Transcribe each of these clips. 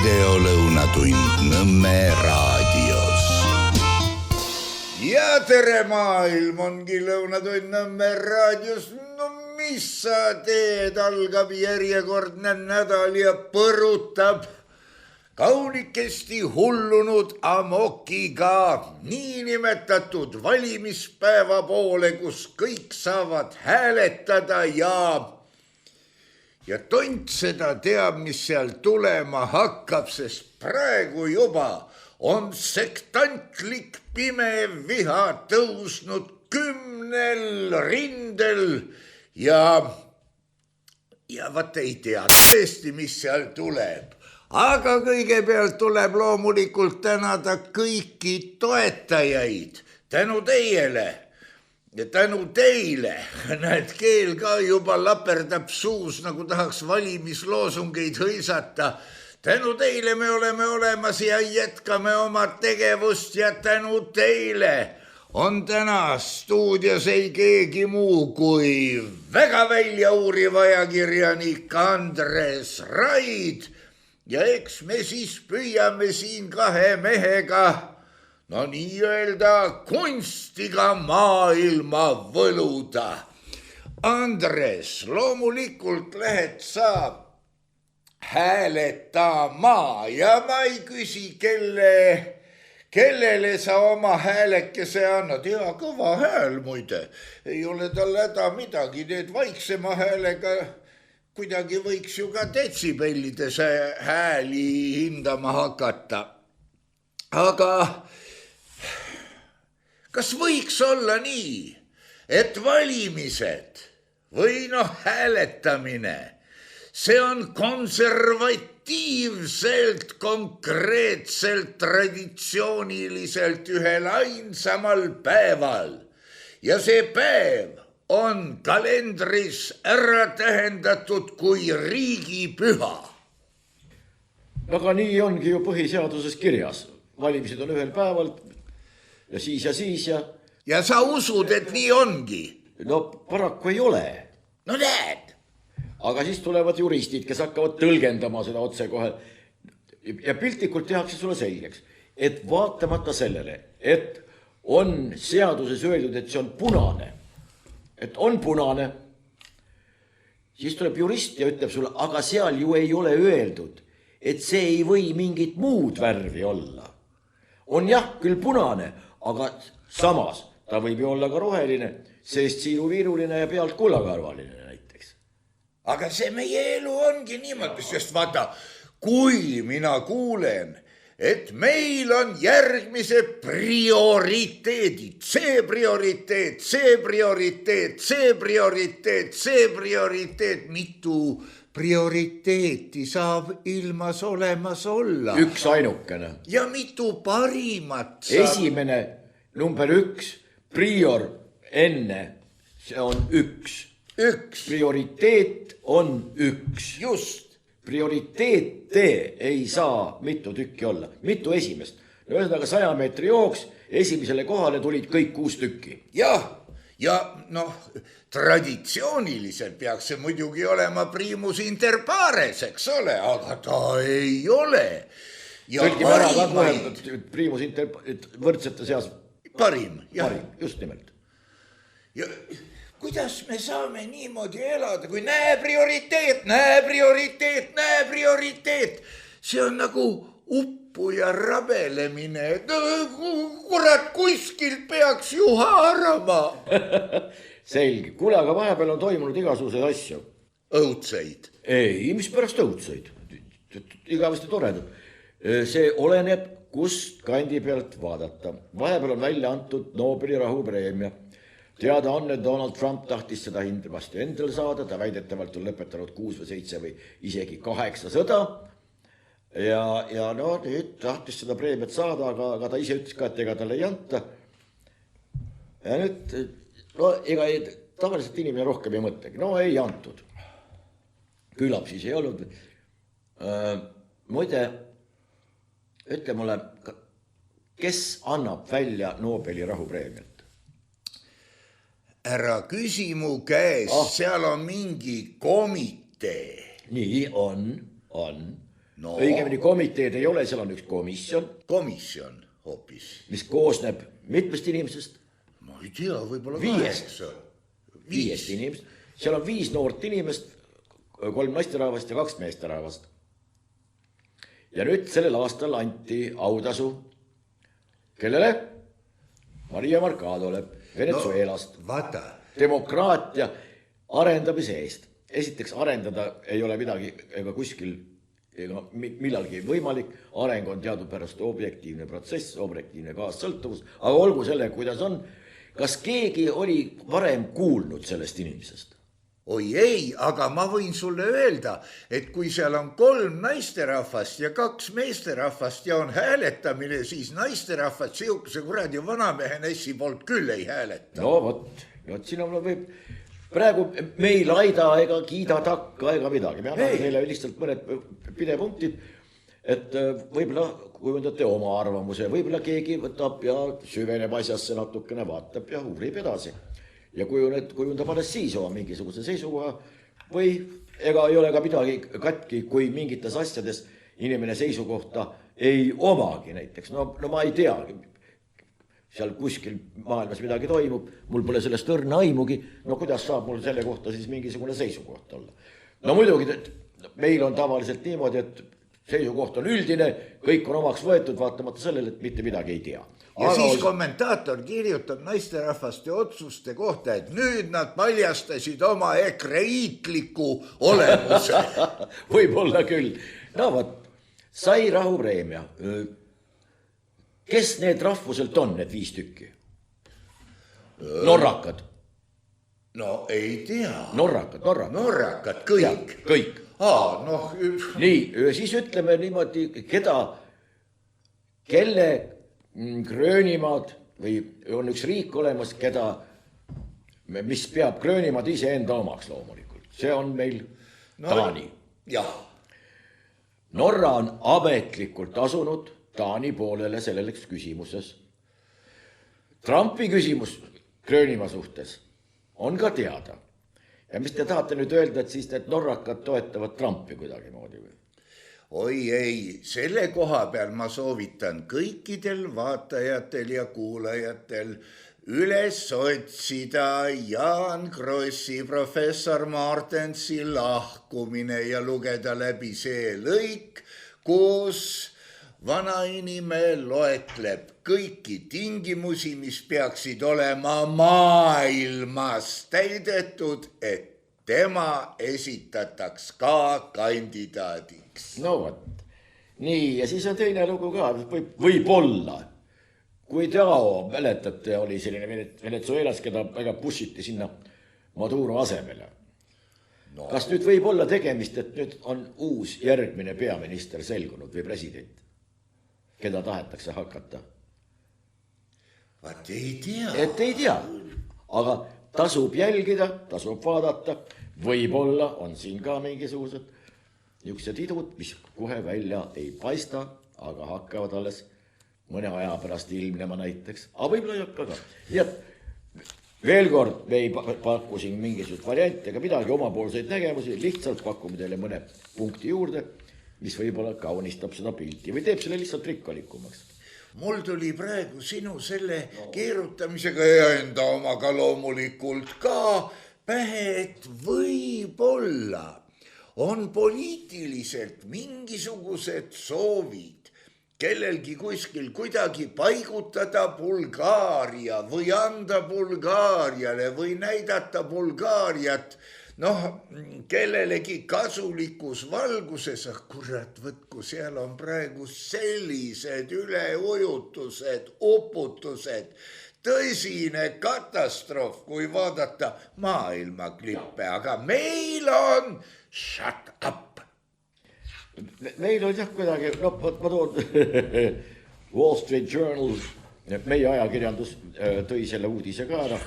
videolõunatund Nõmme raadios. Ja tere maailm, ongi lõunatund Nõmme raadios. No mis sa teed, algab järjekordne nädal ja põrutab kaunikesti hullunud amokiga niinimetatud valimispäeva poole, kus kõik saavad hääletada ja tont seda teab, mis seal tulema hakkab, sest praegu juba on sektantlik pime viha tõusnud 10 rindel ja vaat ei tea tõesti, mis seal tuleb. Aga kõigepealt tuleb loomulikult tänada kõiki toetajaid. Tänu teile ja tänu teile. Näed, keel ka juba laperdab suus, nagu tahaks valimisloosungeid hõisata. Tänu teile me oleme olemas ja jätkame oma tegevust ja tänu teile on täna stuudios ei keegi muu kui väga väljauuriv ajakirjanik Andres Raid. Ja eks me siis püüame siin kahe mehega, no nii-öelda kunstiga maailma võluda. Andres, loomulikult lähed sa hääletama ja ma ei küsi, kellele sa oma häälekese annad. Hea kõva hääl muide, ei ole tal häda midagi, teed vaiksema häälega. Kuidagi võiks ju ka detsibellides hääli hindama hakata. Aga kas võiks olla nii, et valimised või hääletamine, see on konservatiivselt, konkreetselt, traditsiooniliselt ühel ainsamal päeval ja see päev on kalendris ära tähendatud kui riigipüha. Aga nii ongi ju põhiseaduses kirjas. Valimised on ühel päeval ja siis ja. Ja sa usud, et nii ongi? No paraku ei ole. No näed. Aga siis tulevad juristid, kes hakkavad tõlgendama seda otse kohe. Ja piltlikult tehakse sulle selgeks, et vaatamata sellele, et on seaduses öeldud, et see on punane, et on punane, siis tuleb jurist ja ütleb sulle, aga seal ju ei ole öeldud, et see ei või mingit muud värvi olla. On jah, küll punane, aga samas ta võib ju olla ka roheline, sest siiruviiruline ja pealt kullakarvaline näiteks. Aga see meie elu ongi niimoodi, sest vaata, kui mina kuulen, et meil on järgmised prioriteedid, see prioriteet, see prioriteet, see prioriteet, see prioriteet, mitu prioriteeti saab ilmas olemas olla. Üks ainukene. Ja mitu parimat saab. Esimene, number 1, prior enne, see on 1. Prioriteet on 1. Just. Prioriteete ei saa mitu tükki olla. Mitu esimest. Ühesõnaga 100 meetri jooks, esimesele kohale tulid kõik 6 tükki. Ja traditsiooniliselt peaks see muidugi olema primus inter pares, eks ole, aga ta ei ole. Tõlgime ära ka kohe, primus inter võrdsete seas. Parim, just nimelt. Ja kuidas me saame niimoodi elada, kui näe prioriteet, näe prioriteet, näe prioriteet. See on nagu uppu ja rabelemine. Kurat, kuskil peaks ju haarama. Selge. Kuule, aga vahepeal on toimunud igasuguseid asju. Õudseid? Ei, mis pärast õudseid? Igavesti toredad. See oleneb, kust kandi pealt vaadata. Vahepeal on välja antud Nobeli rahupreemia. Teada on, et Donald Trump tahtis seda hindavasti endale saada, ta väidetavalt on lõpetanud 6 või 7 või isegi 8 sõda. Ja nüüd tahtis seda preemiat saada, aga ta ise ütles ka, et ega talle ei anta. Ja nüüd, ega tavaliselt inimene rohkem ei mõtlegi. No ei antud. Küllap siis ei olnud. Muide, ütle mulle, kes annab välja Nobeli rahupreemiat? Ära küsi mu käes, seal on mingi komitee. Nii on. No. Õigemini komiteed ei ole, seal on üks komisjon hoopis. mis koosneb mitmest inimesest. Ma ei tea, võib-olla 5 inimest. Seal on 5 noort inimest, 3 naisterahvast ja 2 meesterahvast. Ja nüüd sellel aastal anti autasu kellele? Maria Mercadole Venezuelast. Vaata. Demokraatia arendamise eest. Esiteks arendada ei ole midagi ega kuskil ega millalgi võimalik. Areng on teadupärast objektiivne protsess, objektiivne kaassõltuvus. Aga olgu selle, kuidas on. Kas keegi oli varem kuulnud sellest inimesest? Oi ei, aga ma võin sulle öelda, et kui seal on 3 naisterahvast ja 2 meesterahvast ja on hääletamine, siis naisterahvast sihukese kuradi vanamehe Nessi poolt küll ei hääleta. No vot, siin on võib... Praegu me ei laida ega kiida takka ega midagi. Me anname teile lihtsalt mõned pidepunktid, et võib-olla kujundate oma arvamuse, võib-olla keegi võtab ja süveneb asjasse natukene, vaatab ja uurib edasi. Ja kujundab alles siis oma mingisuguse seisukoha või ega ei ole ka midagi katki, kui mingites asjades inimene seisukohta ei omagi näiteks. No ma ei teagi, seal kuskil maailmas midagi toimub, mul pole sellest õrna aimugi, no kuidas saab mul selle kohta siis mingisugune seisukoht olla. No muidugi, meil on tavaliselt niimoodi, et seisukoht on üldine, kõik on omaks võetud, vaatamata sellele, et mitte midagi ei tea. Ja siis kommentaator kirjutab naisterahvaste otsuste kohta, et nüüd nad paljastasid oma ekreiitliku olemuse. Võib-olla küll. No vot, sai rahupreemia. Kes need rahvuselt on, need 5 tükki? Norrakad. No ei tea. Norrakad, kõik. Kõik. Nii, siis ütleme niimoodi, kelle Gröönimaad või on üks riik olemas, mis peab Gröönimaad ise enda omaks loomulikult. See on meil Taani. Jah. Norra on ametlikult asunud Taani poolele selleks küsimuses. Trumpi küsimus Gröönimaa suhtes on ka teada. Ja mis te tahate nüüd öelda, et siis need norrakad toetavad Trumpi kuidagi moodi või? Oi ei, selle koha peal ma soovitan kõikidel vaatajatel ja kuulajatel üles otsida Jaan Krossi professor Martensi lahkumine ja lugeda läbi see lõik, kus vanainime loetleb kõiki tingimusi, mis peaksid olema maailmas täidetud, et tema esitataks ka kandidaadiks. No vot, nii ja siis on teine lugu ka, võib-olla. Kui Tao, mäletate, oli selline Venezuelas, keda väga pushiti sinna Maduro asemele. No. Kas nüüd võib olla tegemist, et nüüd on uus järgmine peaminister selgunud või president, keda tahetakse hakata? Vaat ei tea. Et ei tea, aga tasub jälgida, tasub vaadata, võib-olla on siin ka mingisugused niisugused idud, mis kohe välja ei paista, aga hakkavad alles mõne aja pärast ilmnema näiteks. Aga võib-olla ei hakka ka. Nii et veel kord, me ei paku siin mingisugust varianti ega midagi omapoolseid nägemusi, lihtsalt pakume teile mõne punkti juurde, mis võib-olla kaunistab seda pilti või teeb selle lihtsalt rikkalikumaks. Mul tuli praegu sinu selle keerutamisega ja enda omaga loomulikult ka pähe, et võib-olla on poliitiliselt mingisugused soovid kellelgi kuskil kuidagi paigutada Bulgaaria või anda Bulgaariale või näidata Bulgaariat kellelegi kasulikus valguses, kurat võtku, seal on praegu sellised üleujutused, uputused, tõsine katastroof, kui vaadata maailmaklippe, aga meil on shut up. Meil on jah kuidagi, ma toon Wall Street Journal, meie ajakirjandus tõi selle uudise ka ära,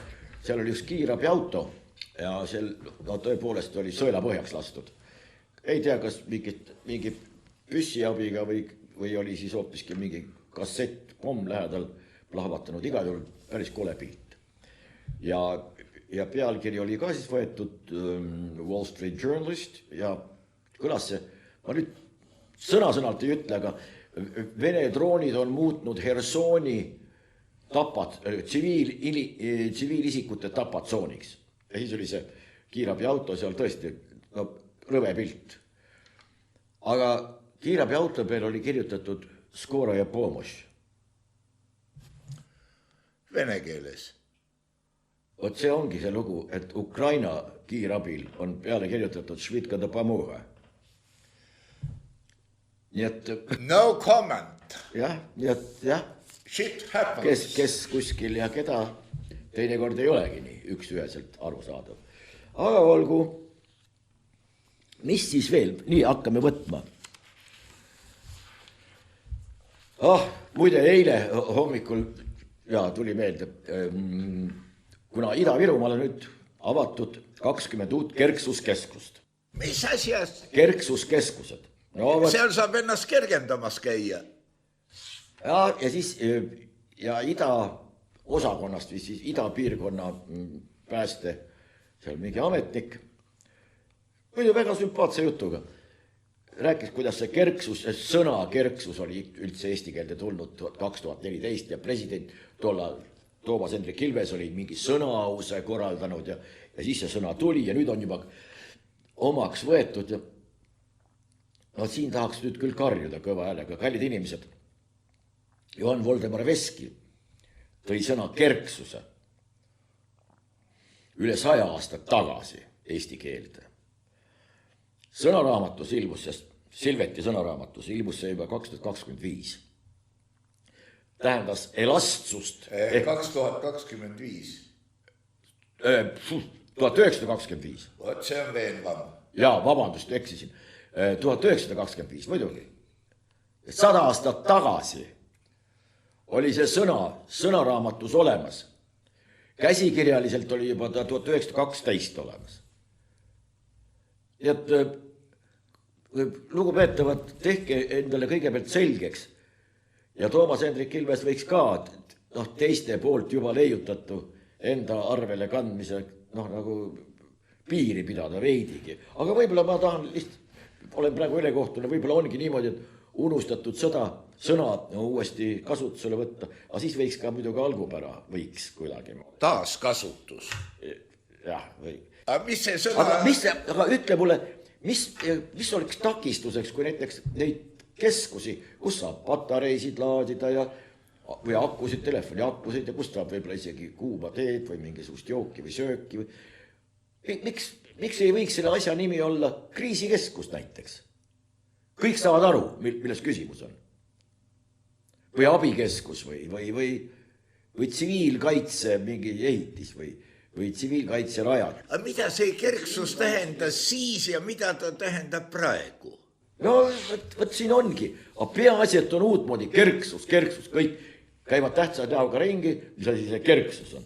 seal oli üks kiirabiauto ja tõepoolest oli sõela põhjaks lastud. Ei tea, kas mingi püssiabiga või oli siis hoopiski mingi kassett pomm lähedal plahvatanud, igal juhul päris kole pilt. Ja pealkiri oli ka siis võetud Wall Street Journalist ja kõlas see, ma nüüd sõna-sõnalt ei ütle, aga Vene droonid on muutnud Hersoni tsiviilisikute tapatsooniks. Ja siis oli see kiirabiauto seal tõesti rõve pilt. Aga kiirabiauto peal oli kirjutatud Skoroja pomoš. Vene keeles. Vot see ongi see lugu, et Ukraina kiirabil on peale kirjutatud Švitka dopamuga. Nii et... No comment. Jah. Shit happens. Kes kuskil ja keda teinekord ei olegi nii üks-üheselt aru saadav. Aga olgu, mis siis veel? Nii, hakkame võtma. Muide, eile hommikul tuli meelde, kuna Ida-Virumaal on nüüd avatud 20 uut kerksuskeskust. Mis asjast? Kerksuskeskused. Seal saab ennast kergendamas käia. Ja siis ida-osakonnast või siis idapiirkonna pääste, seal mingi ametnik, muidu väga sümpaatse jutuga, rääkis, kuidas see kerksus, sõna kerksus oli üldse eesti keelde tulnud 2014 ja president tollal Toomas Hendrik Ilves oli mingi sõnaause korraldanud ja siis see sõna tuli ja nüüd on juba omaks võetud ja siin tahaks nüüd küll karjuda kõva häälega, kallid inimesed. Johan Voldemar Veski tõi sõna kerksuse üle 100 aastat tagasi eesti keelde. Sõnaraamatus ilmus, sest Silveti sõnaraamatus ilmus see juba 2025. Tähendas elastsust. 2025. 1925. Vot see on veenvam. Jaa, vabandust, eksisin. 1925, muidugi. 100 aastat tagasi oli see sõnaraamatus olemas. Käsikirjaliselt oli juba 1912 olemas. Et lugupeetavad, tehke endale kõigepealt selgeks ja Toomas Hendrik Ilves võiks ka teiste poolt juba leiutatu enda arvele kandmise nagu piiri pidada veidigi. Aga võib-olla ma tahan olen praegu ülekohtune, võib-olla ongi niimoodi, et unustatud sõna uuesti kasutusele võtta, aga siis võiks ka muidugi algupära võiks kuidagi. Taaskasutus. Jah, või. Aga mis see sõna... Aga ütle mulle, mis oleks takistuseks, kui näiteks neid keskusi, kus saab patareisid laadida või akusid, telefoni akusid ja kus saab võib-olla isegi kuuma teed või mingisugust jooki või sööki. Miks ei võiks selle asja nimi olla kriisikeskus näiteks? Kõik saavad aru, milles küsimus on. Või abikeskus või tsiviilkaitse mingi ehitis või tsiviilkaitse rajad. Aga mida see kerksus tähendas siis ja mida ta tähendab praegu? No, võt siin ongi. Aga peaasi, et on uutmoodi kerksus, kõik käivad tähtsad näoga ringi, mis asi see kerksus on.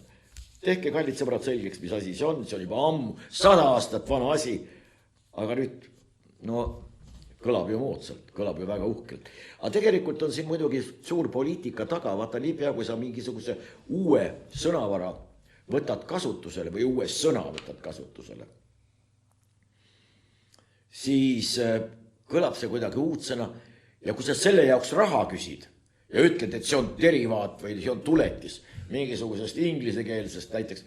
Tehke kallid sõbrad selgeks, mis asi see on juba ammu, 100 aastat vana asi. Aga nüüd, kõlab ju moodsalt, kõlab ju väga uhkelt. Aga tegelikult on siin muidugi suur poliitika taga, vaata niipea, kui sa mingisuguse uue sõnavara võtad kasutusele või uue sõna võtad kasutusele, siis kõlab see kuidagi uudsena ja kui sa selle jaoks raha küsid ja ütled, et see on derivaat või see on tuletis mingisugusest inglisekeelsest näiteks,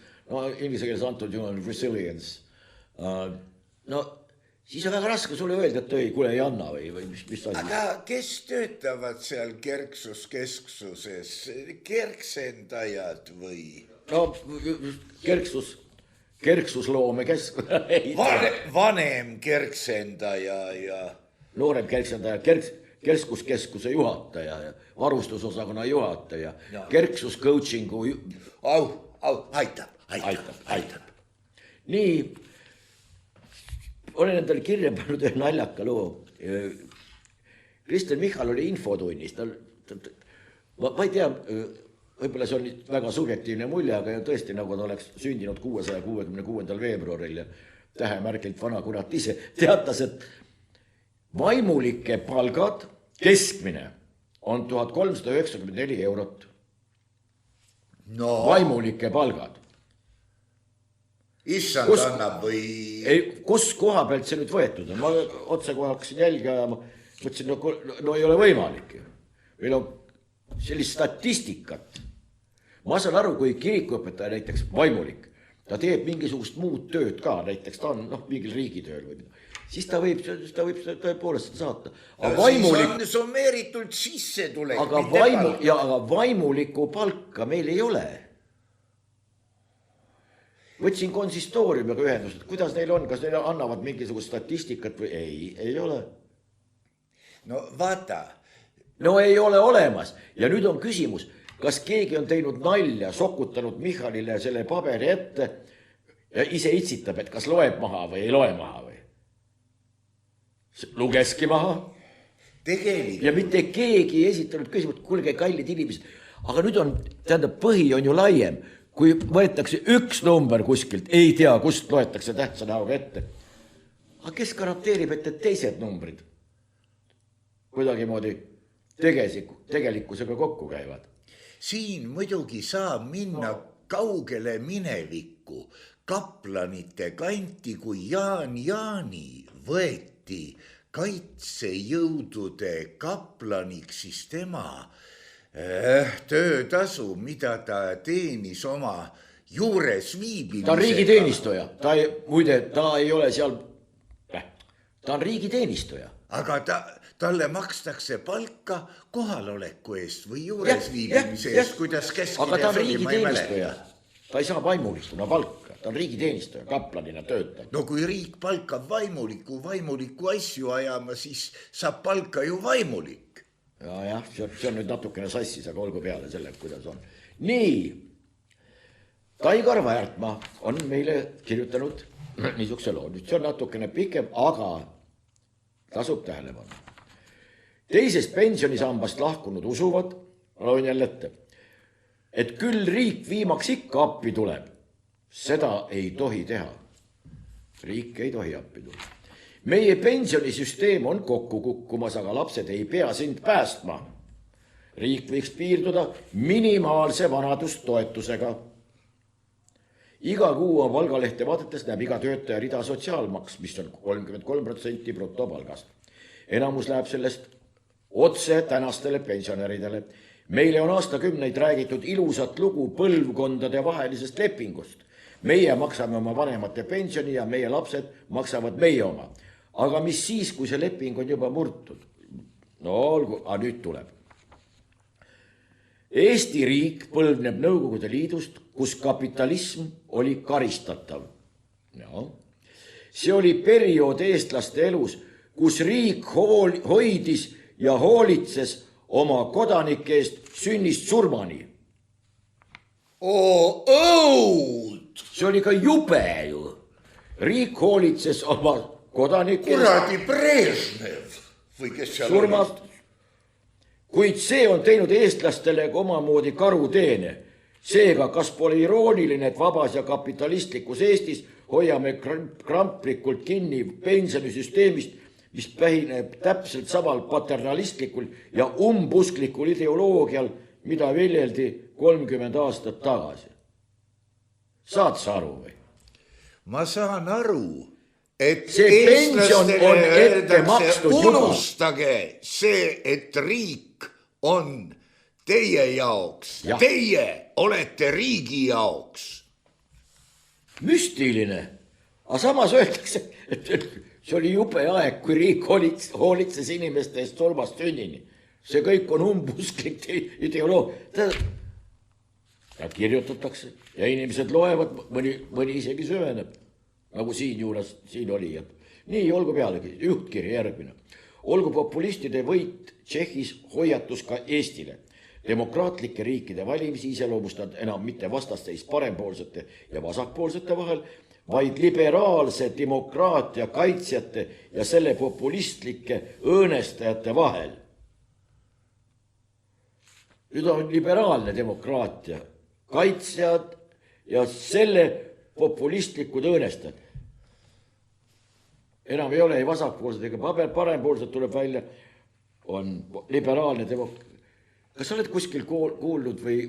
inglisekeelses antud juhul on resilience, siis on väga raske sulle öelda, et kuule ei anna või mis asi. Aga kes töötavad seal kerksuskeskuses? Kerksendajad või? Kerksusloome keskus. Vanem kerksendaja ja... Noorem kerksendaja, Kerkskuskeskuse juhataja ja varustusosakonna juhataja, kerksuscoachingu... Aitab. Nii, olen endale kirja pannud ühe naljaka loo. Kristen Michal oli infotunnis. Ma ei tea, võib-olla see on väga subjektiivne mulje, aga tõesti nagu ta oleks sündinud 666. veebruaril ja tähemärgilt vana kurat ise teatas, et vaimulike palgad keskmine on 1394 eurot. Vaimulike palgad. Issand annab või... Kus koha pealt see nüüd võetud on? Ma otse kohe hakkasin jälgi ajama. mõtlesin, no ei ole võimalik. Meil on sellist statistikat. Ma saan aru, kui kirikuõpetaja näiteks vaimulik, ta teeb mingisugust muud tööd ka, näiteks ta on mingil riigitööl või mida. Siis ta võib tõepoolest saata. Siis on summeeritult sissetulek. Aga vaimuliku palka meil ei ole. Võtsin konsistooriumiga ühendust, et kuidas neil on, kas neil annavad mingisugust statistikat või ei ole. No vaata. No ei ole olemas. Ja nüüd on küsimus, kas keegi on teinud nalja, sokutanud Michalile selle paberi ette ja ise itsitab, et kas loeb maha või ei loe maha või. Lugeski maha. Tegelikult. Ja mitte keegi ei esitanud küsimust, kuulge kallid inimesed. Aga nüüd on, tähendab, põhi on ju laiem. Kui võetakse üks number kuskilt, ei tea, kust loetakse tähtsa näoga ette. Aga kes garanteerib, et teised numbrid kuidagimoodi tegelikkusega kokku käivad? Siin muidugi saab minna kaugele minevikku. Kaplanite kanti, kui Jaan Jaani võeti kaitsejõudude kaplaniks, siis tema töötasu, mida ta teenis oma juures viibimisega. Ta on riigiteenistuja. Muide, ta ei ole seal, ta on riigiteenistuja. Aga talle makstakse palka kohaloleku eest või juures viibimise eest, kuidas keskmine. Aga ta on riigiteenistuja. Ta ei saa vaimulikuna palka, ta on riigiteenistuja, kaplanina töötab. No kui riik palkab vaimuliku asju ajama, siis saab palka ju vaimulik. Ja, see on nüüd natukene sassis, aga olgu peale selle, kuidas on. Nii, Taigar Väärtmaa on meile kirjutanud niisuguse loo. Nüüd see on natukene pikem, aga tasub tähelepanu. Teisest pensionisambast lahkunud usuvad, loen jälle ette, et küll riik viimaks ikka appi tuleb. Seda ei tohi teha. Riik ei tohi appi tulla. Meie pensionisüsteem on kokku kukkumas, aga lapsed ei pea sind päästma. Riik võiks piirduda minimaalse vanadustoetusega. Iga kuu on palgalehte vaadates näeb iga töötaja rida sotsiaalmaks, mis on 33% brutopalgast. Enamus läheb sellest otse tänastele pensionäridele. Meile on aastakümneid räägitud ilusat lugu põlvkondade vahelisest lepingust. Meie maksame oma vanemate pensioni ja meie lapsed maksavad meie oma. Aga mis siis, kui see leping on juba murtud? No olgu, aga nüüd tuleb. Eesti riik põlvneb Nõukogude Liidust, kus kapitalism oli karistatav. No. See oli periood eestlaste elus, kus riik hoidis ja hoolitses oma kodanike eest sünnist surmani. Õud! See oli ka jube ju. Riik hoolitses oma kodanike eest. Kuradi Brežnev või kes seal surmast. Kuid see on teinud eestlastele omamoodi karuteene. Seega, kas pole irooniline, et vabas ja kapitalistlikus Eestis hoiame kramplikult kinni pensionisüsteemist, mis pähineb täpselt samal paternalistlikul ja umbusklikul ideoloogial, mida viljeldi 30 aastat tagasi. Saad sa aru või? Ma saan aru, et see pension on ette makstud juba. Unustage see, et riik on teie jaoks. Ja. Teie olete riigi jaoks. Müstiline. Aga samas öeldakse, et see oli jube aeg, kui riik hoolitses inimeste eest surmast sünnini. See kõik on umbusklik ideoloogia. Nad kirjutatakse ja inimesed loevad, mõni isegi sööneb, nagu siin oli. Nii, olgu pealegi, juhtkiri järgmine. Olgu populistide võit Tšehhis hoiatus ka Eestile. Demokraatlike riikide valimisi iseloomustavad enam mitte vastasteis parempoolsete ja vasakpoolsete vahel, vaid liberaalse demokraatia kaitsjate ja selle populistlike õõnestajate vahel. Nüüd on liberaalne demokraatia kaitsjad ja selle populistlikud õõnestajad. Enam ei ole ei vasakpoolsed ega parempoolsed tuleb välja, on liberaalne demokraatia. Kas sa oled kuskil kuulnud või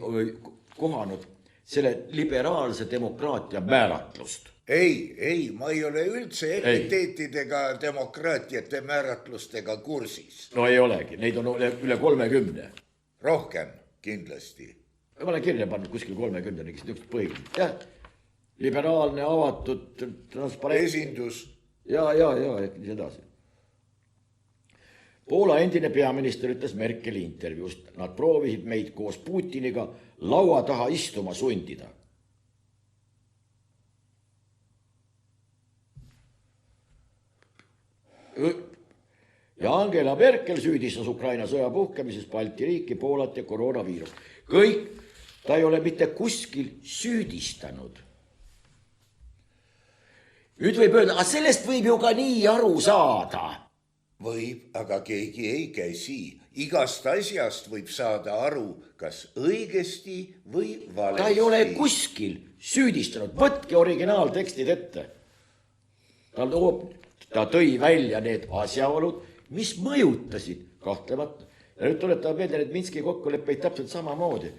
kohanud selle liberaalse demokraatia määratlust. ei, ma ei ole üldse epiteetidega demokraatiate määratlustega kursis. No ei olegi, neid on üle 30. Rohkem kindlasti. Ma olen kirja pannud kuskil 30, niisugust põhiliselt. Jah, liberaalne, avatud, transparent. Esindus. Ja, nii edasi. Poola endine peaminister ütles Merkeli intervjuust, nad proovisid meid koos Putiniga laua taha istuma sundida. Ja Angela Merkel süüdistas Ukraina sõja puhkemises Balti riiki, Poolat ja koroonaviirust. Kõik, ta ei ole mitte kuskil süüdistanud. Nüüd võib öelda, aga sellest võib ju ka nii aru saada. Võib, aga keegi ei käsi. Igast asjast võib saada aru, kas õigesti või valesti. Ta ei ole kuskil süüdistanud. Võtke originaaltekstid ette. Ta tõi välja need asjaolud, mis mõjutasid kahtlemata. Ja nüüd tuletame meelde, et Minski kokkuleppeid täpselt samamoodi.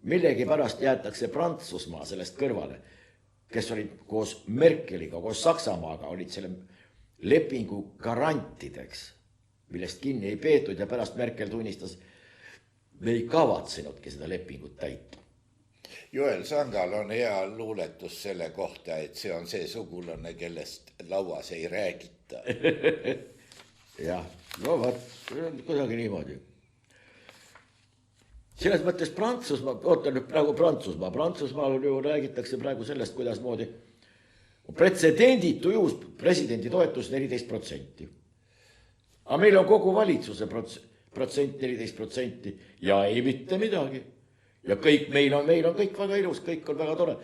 Millegi pärast jäetakse Prantsusmaa sellest kõrvale, kes olid koos Merkeliga, koos Saksamaaga, olid selle lepingu garantideks, millest kinni ei peetud ja pärast Merkel tunnistas, me ei kavatsenudki seda lepingut täita. Joel Sangal on hea luuletus selle kohta, et see on see sugulane, kellest lauas ei räägita. Jah, no vaat, kuidagi niimoodi. Selles mõttes Prantsusmaa, ootan nüüd praegu Prantsusmaal ju räägitakse praegu sellest, kuidas moodi pretsedenditu juhus presidendi toetus 14%. Aga meil on kogu valitsuse protsent 14% ja ei mitte midagi. Ja kõik, meil on kõik väga ilus, kõik on väga tore.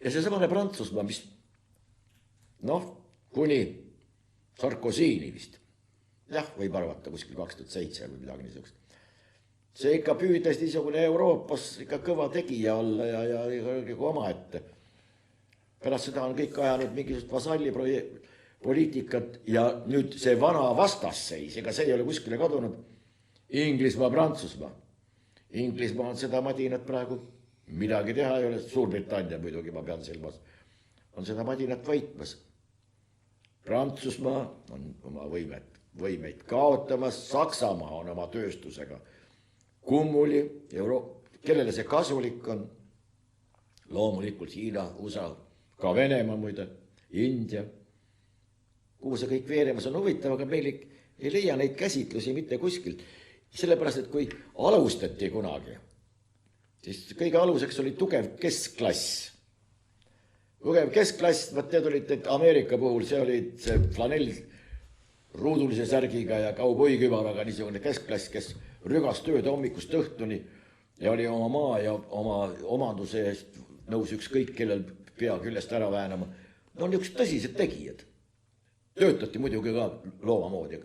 Ja see samane Prantsusmaa, mis kuni Sarkozini vist. Jah, võib arvata kuskil 2007 või midagi niisugust. See ikka püüdes niisugune Euroopas ikka kõva tegija olla ja oma ette. Pärast seda on kõik ajanud mingisugust vasalli poliitikat ja nüüd see vana vastasseis, ega see ei ole kuskile kadunud. Inglismaa, Prantsusmaa. Inglismaa on seda madinat praegu, midagi teha ei ole, Suurbritannia muidugi ma pean silmas, on seda madinat võitmas. Prantsusmaa on oma võimeid kaotamas, Saksamaa on oma tööstusega kummuli, kellele see kasulik on, loomulikult Hiina, USA, ka Venemaa muide, India, kuhu see kõik veeremas on huvitav, aga meil ei leia neid käsitlusi mitte kuskilt. Sellepärast, et kui alustati kunagi, siis kõige aluseks oli tugev keskklass. Tugev keskklass, need olid Ameerika puhul, see oli see flanell ruudulise särgiga ja kauboikübaraga niisugune keskklass, kes rügas tööd hommikust õhtuni ja oli oma maa ja oma omanduse eest nõus ükskõik, kellel pea küljest ära väänama. No on üks tõsised tegijad. Töötati muidugi ka loomamoodi.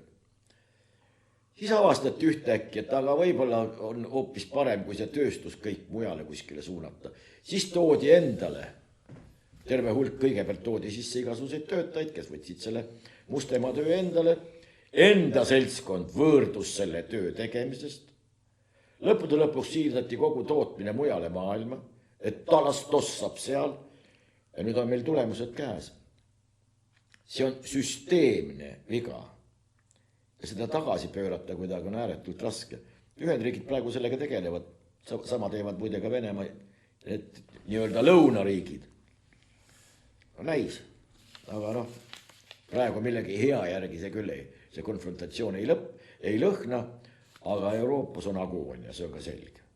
Siis avastati ühtäkki, et aga võib-olla on hoopis parem, kui see tööstus kõik mujale kuskile suunata. Siis toodi endale, terve hulk kõigepealt toodi sisse igasuguseid töötajaid, kes võtsid selle Mustemaa töö endale. Enda seltskond võõrdus selle töö tegemisest. Lõppude lõpuks siirdati kogu tootmine mujale maailma, et talas tossab seal ja nüüd on meil tulemused käes. See on süsteemne viga ja seda tagasi pöörata kuidagi on ääretult raske. Ühendriigid praegu sellega tegelevad, sama teevad muide ka Venemaa, need nii-öelda lõunariigid. Näis, aga praegu millegi hea järgi see küll see konfrontatsioon ei lõhna, aga Euroopas on agoonia, see on ka selge.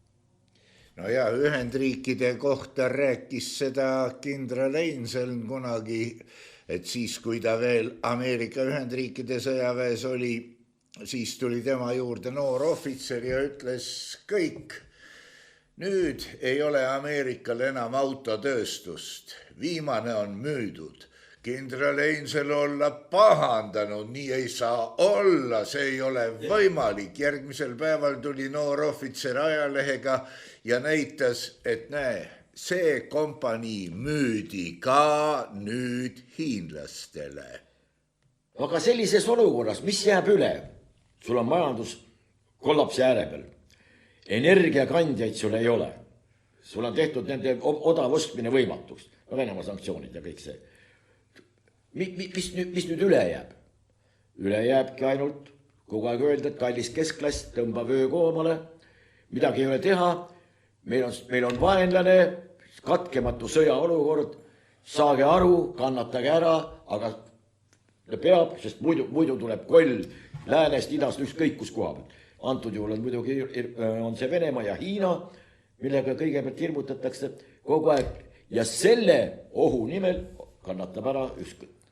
No ja Ühendriikide kohta rääkis seda kindral Einseln kunagi, et siis, kui ta veel Ameerika Ühendriikide sõjaväes oli, siis tuli tema juurde noor ohvitser ja ütles kõik. Nüüd ei ole Ameerikal enam autotööstust, viimane on müüdud. Kindral Einsel olla pahandanud, nii ei saa olla, see ei ole võimalik. Järgmisel päeval tuli noor ohvitser ajalehega ja näitas, et näe, see kompanii müüdi ka nüüd hiinlastele. Aga sellises olukorras, mis jääb üle? Sul on majandus kollapsi ääre peal. Energiakandjaid sul ei ole. sul on tehtud nende odav ostmine võimatuks. No Venemaa sanktsioonid ja kõik see. Mis nüüd üle jääb? Üle jääbki ainult kogu aeg öelda, et kallis keskklass, tõmba vöö koomale, midagi ei ole teha, meil on vaenlane, katkematu sõjaolukord, saage aru, kannatage ära, aga peab, sest muidu tuleb koll läänest, idast, ükskõik kus koha peal. Antud juhul on muidugi on see Venemaa ja Hiina, millega kõigepealt hirmutatakse kogu aeg ja selle ohu nimel kannatab ära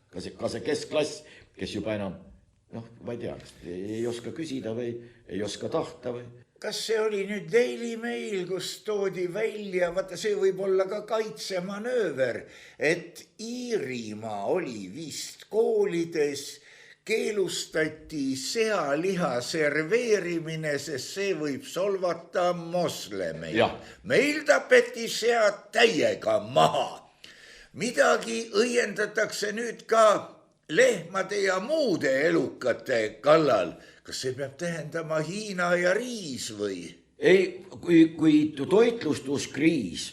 ka see keskklass, kes juba enam, ma ei tea, ei oska küsida või ei oska tahta või. Kas see oli nüüd Daily Mail, kus toodi välja, vaata see võib olla ka kaitsemanööver, et Iirimaa oli vist koolides, keelustati sealiha serveerimine, sest see võib solvata moslemeid. Meil tapeti sead täiega maha. Midagi õiendatakse nüüd ka lehmade ja muude elukate kallal. Kas see peab tähendama Hiina ja riis või? Ei, kui toitlustuskriis,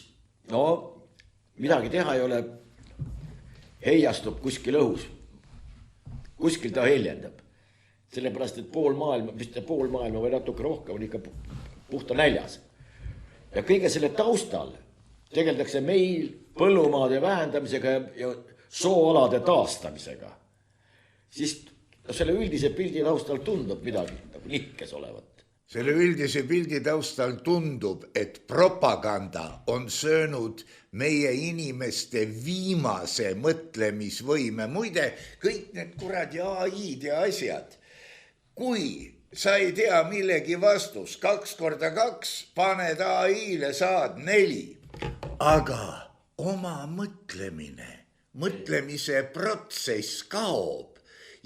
midagi teha ei ole, heiastub kuskil õhus. Kuskil ta heljendab. Sellepärast, et pool maailma või natuke rohkem on ikka puhta näljas. Ja kõige selle taustal tegeldakse meil põllumaade vähendamisega ja sooalade taastamisega. Siis selle üldise pildi taustal tundub midagi nagu nikkes olevat. Selle üldise pildi taustal tundub, et propaganda on söönud meie inimeste viimase mõtlemisvõime. Muide, kõik need kuradi AI-d ja asjad. Kui sa ei tea millegi vastus, 2 × 2, paned AI-le, saad 4. Aga oma mõtlemise protsess kaob.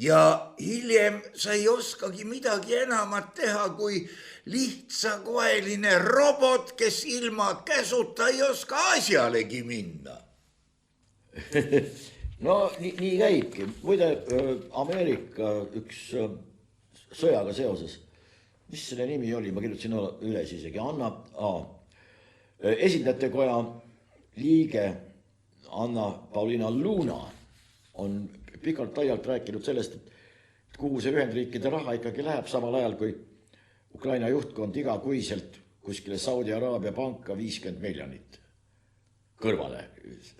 Ja hiljem sa ei oskagi midagi enamat teha, kui lihtsakoeline robot, kes ilma käsuta ei oska asjalegi minna. No nii käibki. Muide, Ameerika üks sõjaga seoses, mis selle nimi oli, ma kirjutasin üles isegi, esindajatekoja liige Anna-Paulina Luna on pikalt-laialt rääkinud sellest, et kuhu see Ühendriikide raha ikkagi läheb samal ajal, kui Ukraina juhtkond igakuiselt kuskile Saudi Araabia panka 50 miljonit kõrvale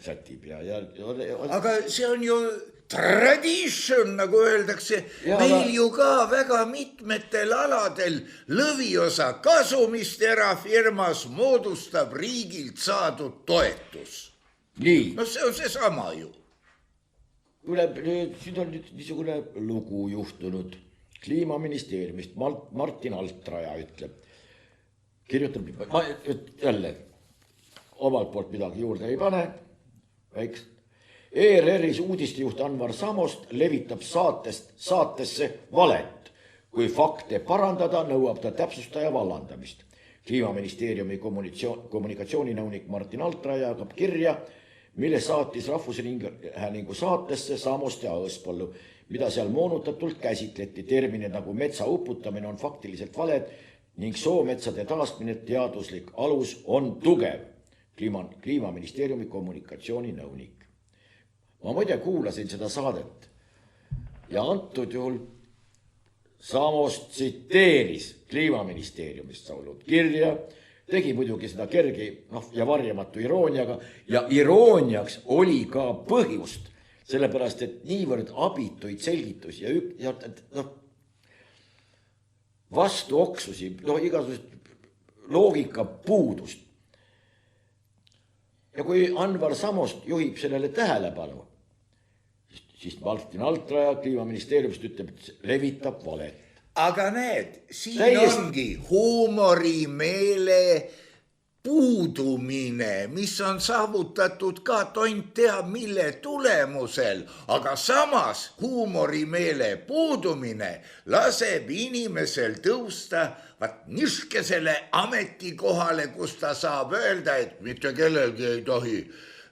sätib. Aga see on ju tradition, nagu öeldakse. Meil ju ka väga mitmetel aladel lõviosa kasumist erafirmas moodustab riigilt saadud toetus. Nii. No see on see sama ju. Siin on nüüd niisugune lugu juhtunud Kliimaministeeriumist. Martin Altraja ütleb, kirjutab, ma jälle omalt poolt midagi juurde ei pane, väikest. ERR-is uudistejuht Anvar Samost levitab saatesse valet. Kui fakte parandada, nõuab ta täpsustaja vallandamist. Kliimaministeeriumi kommunikatsiooninõunik Martin Altraja hakkab kirja, mille saatis Rahvusringhäälingu saatesse Samost ja Õõspallu, mida seal moonutatult käsitleti. Terminid nagu metsa uputamine on faktiliselt valed ning soometsade taastmine teaduslik alus on tugev. Kliimaministeeriumi kommunikatsiooninõunik. Ma muide kuulasin seda saadet ja antud juhul Samost tsiteeris Kliimaministeeriumist saadud kirja, tegi muidugi seda kergi ja varjamatu irooniaga ja irooniaks oli ka põhjust, sellepärast et niivõrd abituid selgitusi ja vastuoksusi, igasugust loogika puudust. Ja kui Anvar Samost juhib sellele tähelepanu, siis Martin Altraja Kliimaministeeriumist ütleb, et levitab valet. Aga siin ongi huumorimeele puudumine, mis on saavutatud ka tont teab mille tulemusel, aga samas huumorimeele puudumine laseb inimesel tõusta niskesele ametikohale, kus ta saab öelda, et mitte kellelgi ei tohi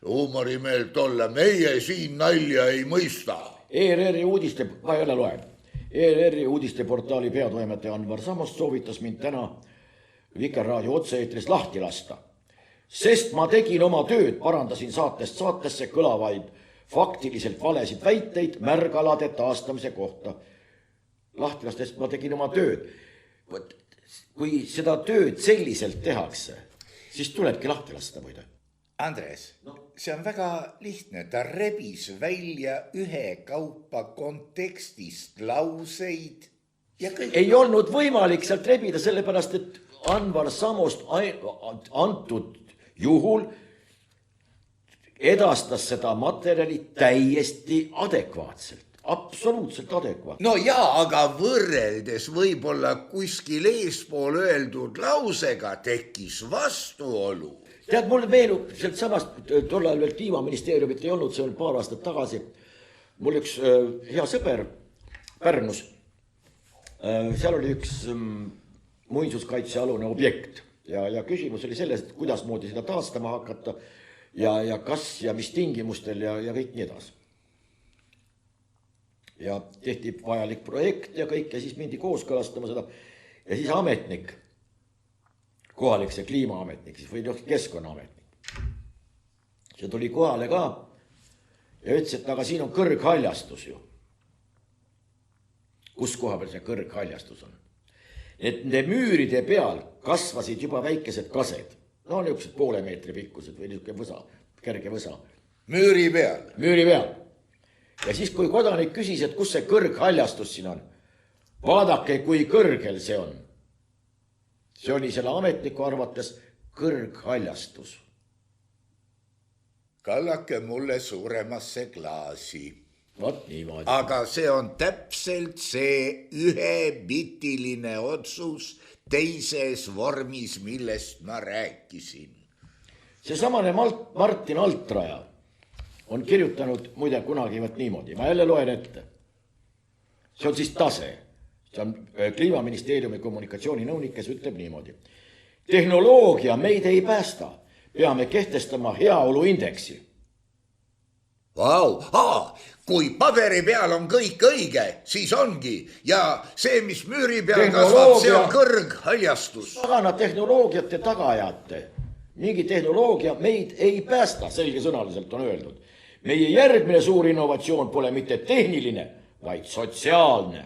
huumorimeelt olla, meie siin nalja ei mõista. ERR-i uudiste, ma ei ole loen. ERR-i uudisteportaali peatoimetaja Anvar Samost soovitas mind täna Vikerraadio otse-eetris lahti lasta. sest ma tegin oma tööd, parandasin saatest saatesse kõlavaid faktiliselt valesid väiteid märgalade taastamise kohta. Lahtilastest ma tegin oma tööd. Kui seda tööd selliselt tehakse, siis tulebki lahti lasta muide. Andres, see on väga lihtne, ta rebis välja ühekaupa kontekstist lauseid ja kõik. Ei olnud võimalik sealt rebida, sellepärast, et Anvar Samost antud juhul edastas seda materjali täiesti adekvaatselt. Absoluutselt adekvaatselt. No jaa, aga võrreldes võib-olla kuskil eespool öeldud lausega tekkis vastuolu. Tead, mulle meenub sealt samast, tol ajal veel Kliimaministeeriumit ei olnud, see on paar aastat tagasi. Mul üks hea sõber Pärnus, seal oli üks muinsuskaitsealune objekt ja küsimus oli selles, et kuidas moodi seda taastama hakata ja kas ja mis tingimustel ja kõik nii edasi. Ja tehti vajalik projekt ja kõik ja siis mindi kooskõlastama seda ja siis ametnik, kohalik see kliimaametnik või keskkonnaametnik, see tuli kohale ka ja ütles, et aga siin on kõrghaljastus ju. Kus koha peal see kõrghaljastus on? Et nende müüride peal kasvasid juba väikesed kased, no niisugused poole meetri pikkused või niisugune võsa, kerge võsa. Müüri peal? Müüri peal. Ja siis, kui kodanik küsis, et kus see kõrghaljastus siin on, vaadake, kui kõrgel see on. See oli selle ametniku arvates kõrghaljastus. Kallake mulle suuremasse klaasi. Vot niimoodi. Aga see on täpselt see ühebitiline otsus teises vormis, millest ma rääkisin. See samane Martin Altraja on kirjutanud muide kunagi võt niimoodi. Ma jälle loen ette. See on siis tase. See on Kliimaministeeriumi kommunikatsiooninõunik, kes ütleb niimoodi. Tehnoloogia meid ei päästa. Peame kehtestama heaoluindeksi. Vau, kui paberi peal on kõik õige, siis ongi. Ja see, mis müüri peal kasvab, see on kõrghaljastus. Agana tehnoloogiate tagaajate. Mingi tehnoloogia meid ei päästa, selgesõnaliselt on öeldud. Meie järgmine suur innovatsioon pole mitte tehniline, vaid sotsiaalne.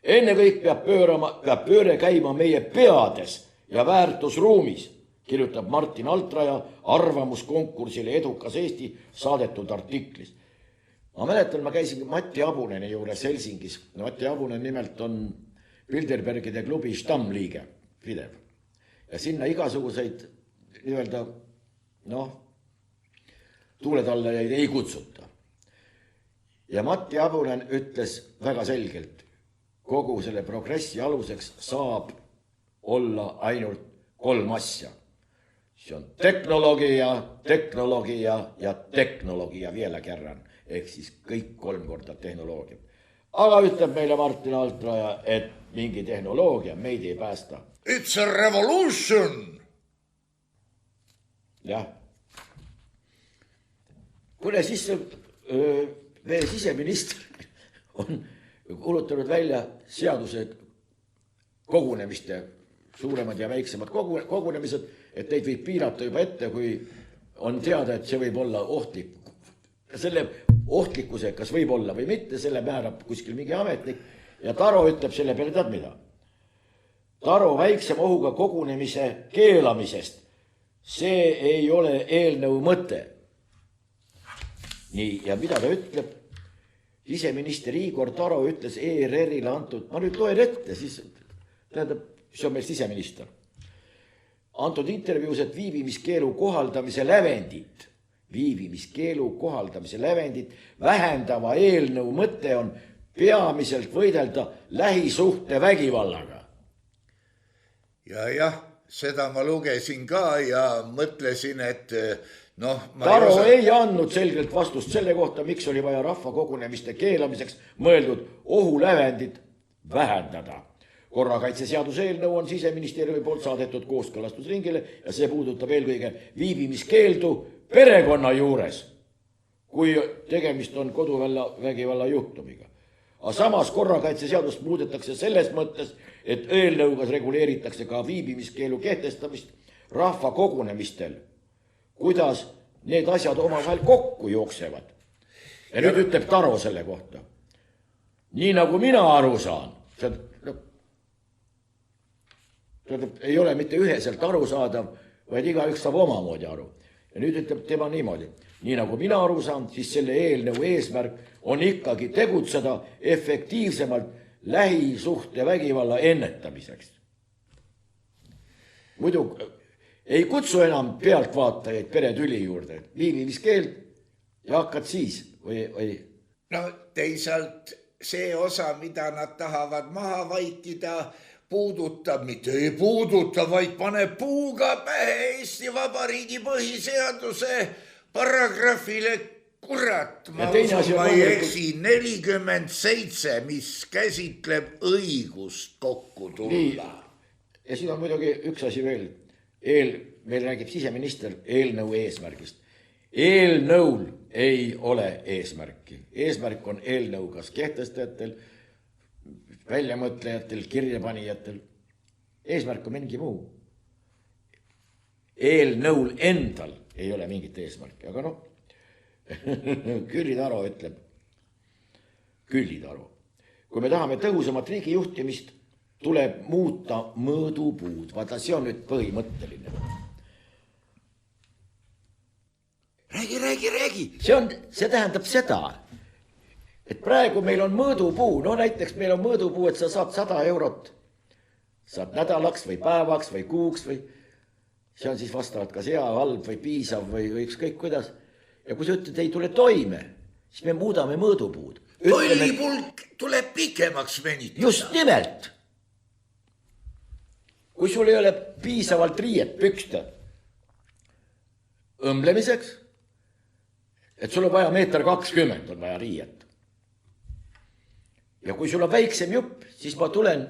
Enne kõik peab pööre käima meie peades ja väärtusruumis, kirjutab Martin Altraja arvamuskonkursile Edukas Eesti saadetud artiklis. Ma mäletan, ma käisin Matti Abuneni juures Helsingis. Matti Abunen nimelt on Bilderbergide klubi stammliige, pidev. Ja sinna igasuguseid nii-öelda, tuuletallajaid ei kutsuta. Ja Matti Abunen ütles väga selgelt, kogu selle progressi aluseks saab olla ainult 3 asja. See on tehnoloogia, tehnoloogia ja tehnoloogia vielä kerran, ehk siis kõik 3 korda tehnoloogia. Aga ütleb meile Martin Altraja, et mingi tehnoloogia meid ei päästa. It's a revolution! Jah. Kuule, siis meie siseminister on kuulutanud välja seadused kogunemiste, suuremad ja väiksemad kogunemised, et neid võib piirata juba ette, kui on teada, et see võib olla ohtlik. Selle ohtlikkuse, kas võib olla või mitte, selle määrab kuskil mingi ametnik ja Taro ütleb selle peale, tead mida? Taro väiksema ohuga kogunemise keelamisest. See ei ole eelnõu mõte. Nii, ja mida ta ütleb? Siseminister Igor Taro ütles ERR-ile antud, ma nüüd loen ette, siis tähendab, see on meil siseminister. Antud intervjuus, et viibimiskeelu kohaldamise lävendit vähendava eelnõu mõte on peamiselt võidelda lähisuhte vägivallaga. Ja, seda ma lugesin ka ja mõtlesin, et Taro ei andnud selgelt vastust selle kohta, miks oli vaja rahva kogunemiste keelamiseks mõeldud ohulävendit vähendada. Korrakaitseseaduse eelnõu on Siseministeeriumi poolt saadetud kooskõlastusringile ja see puudutab eelkõige viibimiskeeldu perekonna juures, kui tegemist on koduvägivalla juhtumiga. Aga samas korrakaitseseadust muudetakse selles mõttes, et eelnõuga reguleeritakse ka viibimiskeelu kehtestamist rahva kogunemistel, kuidas need asjad omavahel kokku jooksevad. Ja nüüd ütleb Taro selle kohta. Nii nagu mina aru saan, ei ole mitte üheselt arusaadav, vaid igaüks saab omamoodi aru. Ja nüüd ütleb tema niimoodi. Nii nagu mina aru saan, siis selle eelnõu eesmärk on ikkagi tegutseda efektiivsemalt lähisuhte vägivalla ennetamiseks. Muidu ei kutsu enam pealtvaatajaid peretüli juurde. Viibimiskeeld ja hakkad siis või... No teisalt see osa, mida nad tahavad maha vaikida, puudutab, mitte ei puuduta, vaid paneb puuga pähe Eesti Vabariigi põhiseaduse paragrahvile, kurat, ma ei eksi, 47, mis käsitleb õigust kokku tulla. Ja siin on muidugi üks asi veel. Meil räägib siseminister eelnõu eesmärgist. Eelnõul ei ole eesmärki. Eesmärk on eelnõu kas kehtestajatel, väljamõtlejatel, kirjapanijatel. Eesmärk on mingi muu. Eelnõul endal ei ole mingit eesmärki, aga noh, Külli Taro ütleb, kui me tahame tõhusamat riigi juhtimist, tuleb muuta mõõdupuud. Vaata, see on nüüd põhimõtteline. Räägi. See tähendab seda, et praegu meil on mõõdupuu. No näiteks meil on mõõdupuu, et sa saad 100 eurot. Saad nädalaks või päevaks või kuuks või see on siis vastavalt kas hea, halb või piisav või ükskõik kuidas. Ja kui sa ütled, ei tule toime, siis me muudame mõõdupuud. Tollipulk tuleb pikemaks venitada. Just nimelt. Kui sul ei ole piisavalt riiet püksta õmblemiseks, et sul on vaja 1,20 m on vaja riiet. Ja kui sul on väiksem jupp, siis ma tulen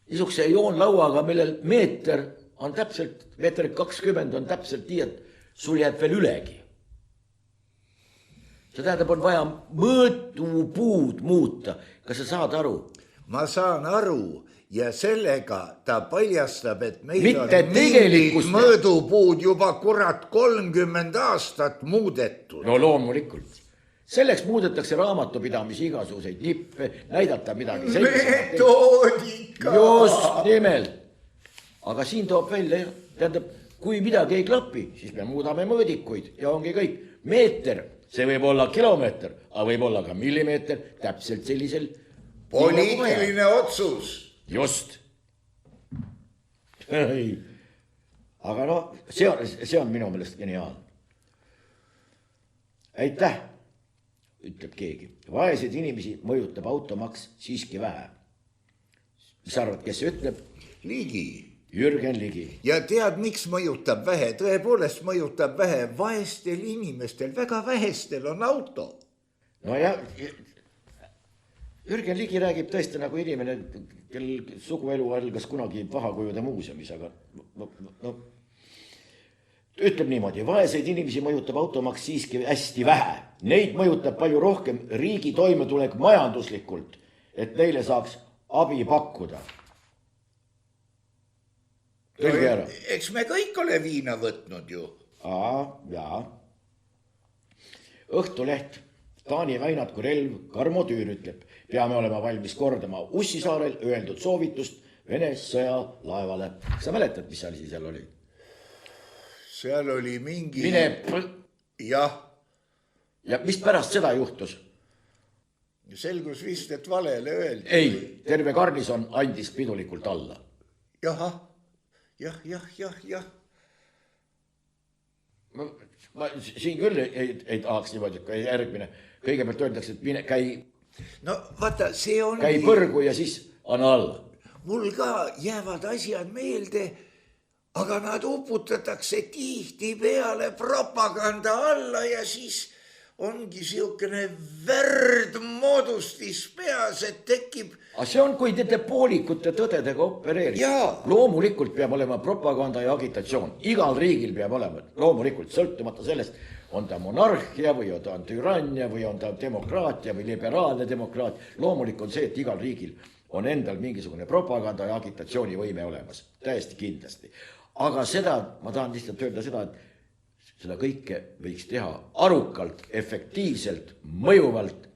niisuguse joonlauaga, millel meeter on täpselt, 1,20 m on täpselt nii, et sul jääb veel ülegi. See tähendab, on vaja mõõdupuud muuta. Kas sa saad aru? Ma saan aru. Ja sellega ta paljastab, et meil mitte on mingid mõõdupuud juba kurat 30 aastat muudetud. No loomulikult. Selleks muudetakse raamatupidamisi igasuguseid nippe, näidata midagi. Metoodika! Just nimelt. Aga siin toob välja, tähendab, kui midagi ei klapi, siis me muudame mõõdikuid ja ongi kõik. Meeter, see võib olla kilomeeter, aga võib olla ka millimeeter, täpselt sellisel. Poliitiline otsus. Just. Aga no, see on minu meelest geniaalne. Aitäh, ütleb keegi. Vaeseid inimesi mõjutab automaks siiski vähe. Mis arvad, kes ütleb? Ligi. Jürgen Ligi. Ja tead, miks mõjutab vähe? Tõepoolest mõjutab vähe. Vaestel inimestel, väga vähestel on auto. No ja... Jürgen Ligi räägib tõesti nagu inimene, kel suguelu algas kunagi pahakujude muuseumis, aga no, ütleb niimoodi, vaeseid inimesi mõjutab automaks siiski hästi vähe. Neid mõjutab palju rohkem riigi toimetulek majanduslikult, et neile saaks abi pakkuda. Tõlgi ära. Eks me kõik ole viina võtnud ju. Jaa. Õhtuleht. Taani Väinad kui relv, Karmo Tüür ütleb, peame olema valmis kordama Ussisaarel öeldud soovitust Vene sõjalaevale. Sa mäletad, mis asi seal oli? Seal oli mingi... Jah. Ja mis pärast seda juhtus? Selgus vist, et valele öeldi. Ei, terve garnison andis pidulikult alla. Jah. Ma siin küll ei tahaks niimoodi, kui järgmine. Kõigepealt öeldakse, et käi... No vaata, see on... Käi põrgu ja siis anna alla. Mul ka jäävad asjad meelde, aga nad uputatakse tihti peale propaganda alla ja siis ongi siukene värdmoodustis peas, et tekib... Aga see on, kui te poolikute tõdedega opereerib. Loomulikult peab olema propaganda ja agitatsioon. Igal riigil peab olema. Loomulikult, sõltumata sellest, on ta monarhia või on ta türannia või on ta demokraatia või liberaalne demokraatia. Loomulik on see, et igal riigil on endal mingisugune propaganda ja agitatsioonivõime olemas. Täiesti kindlasti. aga seda, ma tahan lihtsalt öelda seda, et seda kõike võiks teha arukalt, efektiivselt, mõjuvalt,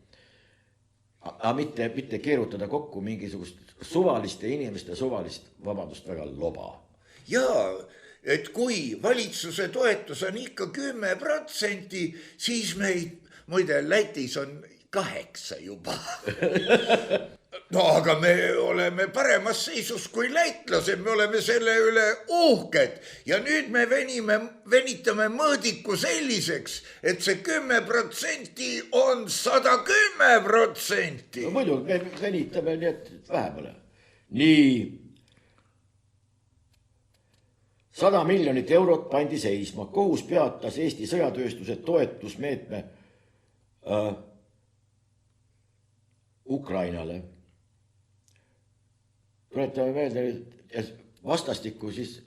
aga mitte keerutada kokku mingisugust suvaliste inimeste suvalist, vabandust väga, loba. Jaa, et kui valitsuse toetus on ikka 10%, siis meid, muide, Lätis on 8 juba. No aga me oleme paremas seisus kui lätlased, me oleme selle üle uhked ja nüüd me venitame mõõdiku selliseks, et see 10% on 110%. No muidu me venitame nii, et vähemale. Nii 100 miljonit eurot pandi seisma. Kohus peatas Eesti sõjatööstuse toetusmeetme Ukrainale. Tuletame meelde, et vastastikku siis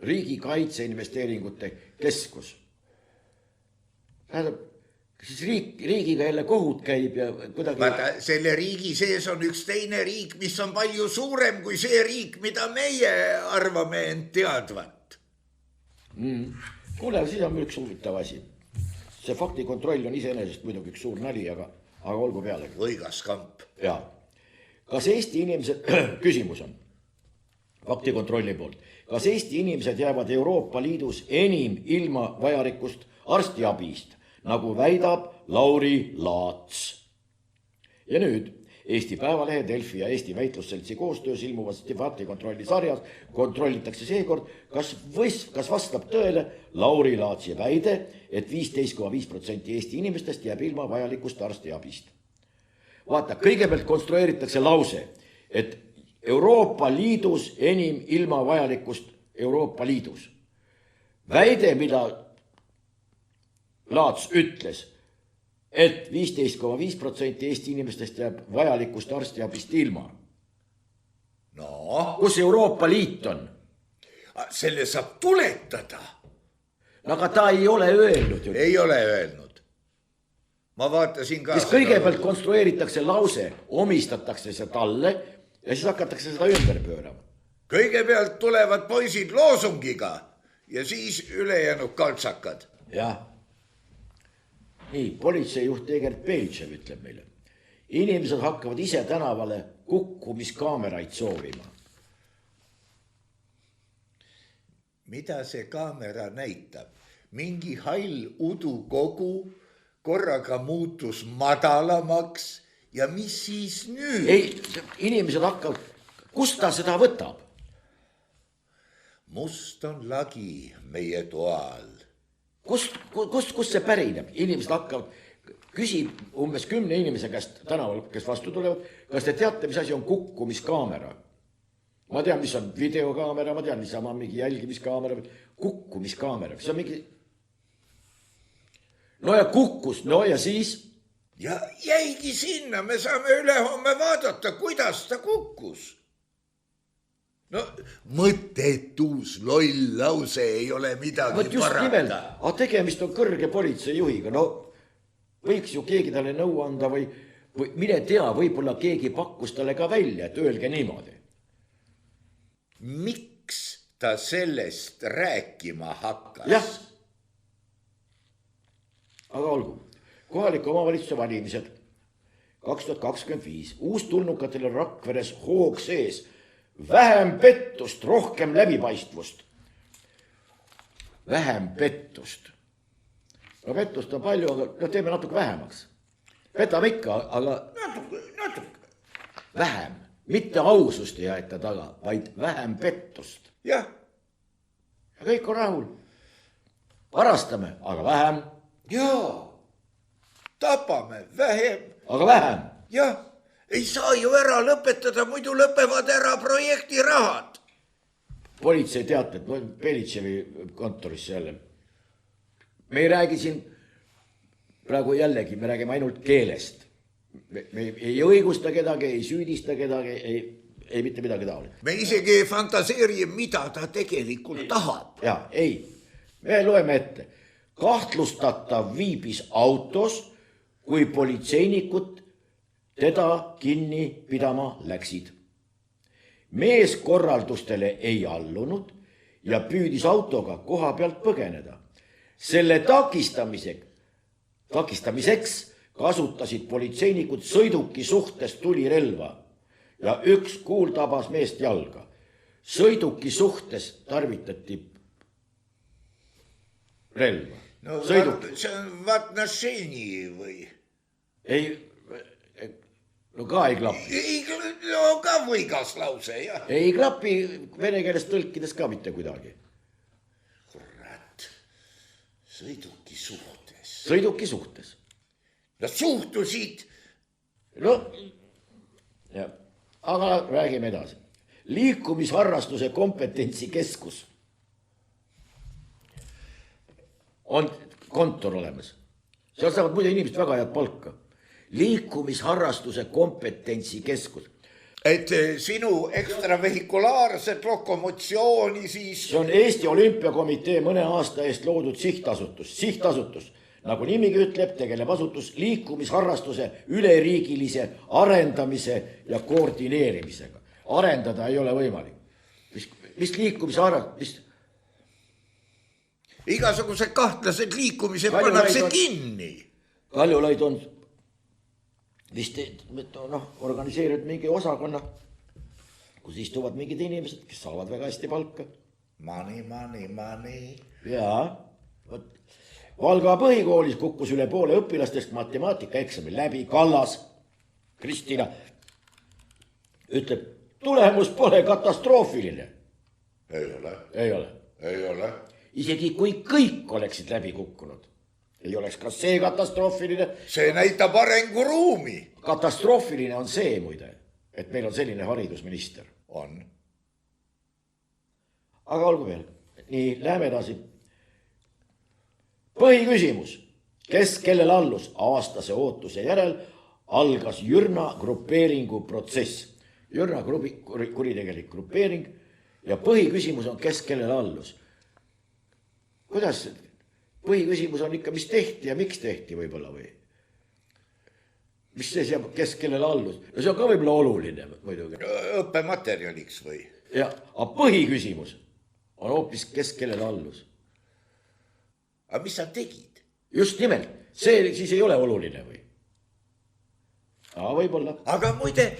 riigikaitseinvesteeringute keskus. Tähendab, siis riigiga jälle kohut käib ja kuidagi... Vaata, selle riigi sees on üks teine riik, mis on palju suurem kui see riik, mida meie arvame end teadvat. Kuule, siis on üks huvitav asi. See faktikontroll on iseenesest muidugi üks suur nali, aga olgu pealegi. Õigas kamp. Jaa. Kas Eesti inimesed, küsimus on faktikontrolli poolt, kas Eesti inimesed jäävad Euroopa Liidus enim ilma vajarikust arstiabist, nagu väidab Lauri Laats? Ja nüüd Eesti Päevalehe, Delfi ja Eesti Väitlusseltsi koostöös ilmuvas faktikontrolli sarjas kontrollitakse seekord, kas vastab tõele Lauri Laatsi väide, et 15,5% Eesti inimestest jääb ilma vajalikust arstiabist. Vaata, kõigepealt konstrueeritakse lause, et Euroopa Liidus enim ilma vajalikust Euroopa Liidus. Väide, mida Laats ütles, et 15,5% Eesti inimestest jääb vajalikust arstiabist ilma. No, kus Euroopa Liit on? Selle saab tuletada. Aga ta ei ole öelnud. Ei ole öelnud. Ma vaatasin ka. Siis kõigepealt konstrueeritakse lause, omistatakse see talle ja siis hakatakse seda ümber pöörama. Kõigepealt tulevad poisid loosungiga ja siis ülejäänud kaltsakad. Jah. Nii, politseijuht Egert Beltšev ütleb meile. Inimesed hakkavad ise tänavale kukkumiskaameraid soovima. Mida see kaamera näitab? Mingi hall udukogu korraga muutus madalamaks ja mis siis nüüd? Ei, inimesed hakkavad, kust ta seda võtab? Must on lagi meie toal. Kust see pärineb? Inimesed hakkavad, küsib umbes 10 inimese käest tänaval, kes vastu tulevad, kas te teate, mis asi on kukkumiskaamera? Ma tean, mis on videokaamera, ma tean, mis on mingi jälgimiskaamera, kukkumiskaamera, mis on mingi... No ja kukkus, no ja siis? Ja jäigi sinna, me saame ülehomme vaadata, kuidas ta kukkus. No mõttetus loll lause ei ole midagi parata. Aga tegemist on kõrge politseijuhiga, no võiks ju keegi talle nõu anda või mine tea, võib-olla keegi pakkus talle ka välja, et öelge niimoodi. Miks ta sellest rääkima hakkas? Jah. Aga olgu, kohaliku omavalitsuse valimised 2025, uustulnukatele Rakveres hoog sees, vähem pettust, rohkem läbipaistvust. Vähem pettust. No pettust on palju, aga teeme natuke vähemaks. Petame ikka, aga Natuke. vähem. Mitte ausust ei aeta taga, vaid vähem pettust. Jah. Ja kõik on rahul. Varastame, aga vähem. Jaa, tapame vähem. Aga vähem. Jah, ei saa ju ära lõpetada, muidu lõpevad ära projekti rahad. Politsei teated, Beltševi kontorisse jälle. Me ei räägi siin praegu jällegi, me räägime ainult keelest. Me ei õigusta kedagi, ei süüdista kedagi, ei mitte midagi taoline. Me isegi ei fantaseeri, mida ta tegelikult tahab. Ja, ei, me loeme ette. Kahtlustatav viibis autos, kui politseinikud teda kinni pidama läksid. Mees korraldustele ei allunud ja püüdis autoga koha pealt põgeneda. Selle takistamiseks kasutasid politseinikud sõiduki suhtes tulirelva ja üks kuul tabas meest jalga. Sõiduki suhtes tarvitati relva. No see on vatnašeni või? Ei, no ka ei klapi. No ka võigas lause, jah. Ei klapi vene keeles tõlkides ka mitte kuidagi. Kurat, sõiduki suhtes. Sõiduki suhtes. No suhtusid. No, ja, aga räägime edasi. Liikumisharrastuse kompetentsikeskus on kontor olemas. Seal saavad muide inimesed väga head palka. Liikumisharrastuse kompetentsikeskus. Et sinu ekstravehikulaarset lokomotsiooni siis... See on Eesti Olümpiakomitee mõne aasta eest loodud sihtasutus. Nagu nimigi ütleb, tegeleb asutus liikumisharrastuse üleriigilise arendamise ja koordineerimisega. Arendada ei ole võimalik. Mis liikumisharrastus? Igasugused kahtlased liikumised pannakse kinni. Kaljulaid on vist organiseerinud mingi osakonna, kus istuvad mingid inimesed, kes saavad väga hästi palka. Money. Jaa. Valga põhikoolis kukkus üle poole õpilastest matemaatikaeksamil läbi. Kallas, Kristina, ütleb, tulemus pole katastroofiline. Ei ole. Isegi kui kõik oleksid läbi kukkunud, ei oleks ka see katastroofiline. See näitab arenguruumi. Katastroofiline on see muide, et meil on selline haridusminister. On. Aga olgu veel. Nii, läheme edasi. Põhiküsimus. Kes kellel allus aastase ootuse järel algas Jürna grupeeringu protsess. Jürna kuritegelik grupeering ja põhiküsimus on, kes kellel allus. Kuidas? Põhiküsimus on ikka, mis tehti ja miks tehti võib-olla või? Mis see seal, kes kellel allus? No see on ka võib-olla oluline muidugi. Õppematerjaliks või? Ja, aga põhiküsimus on hoopis, kes kellel allus. Aga mis sa tegid? Just nimelt, see siis ei ole oluline või? Aga võib-olla. Aga muide,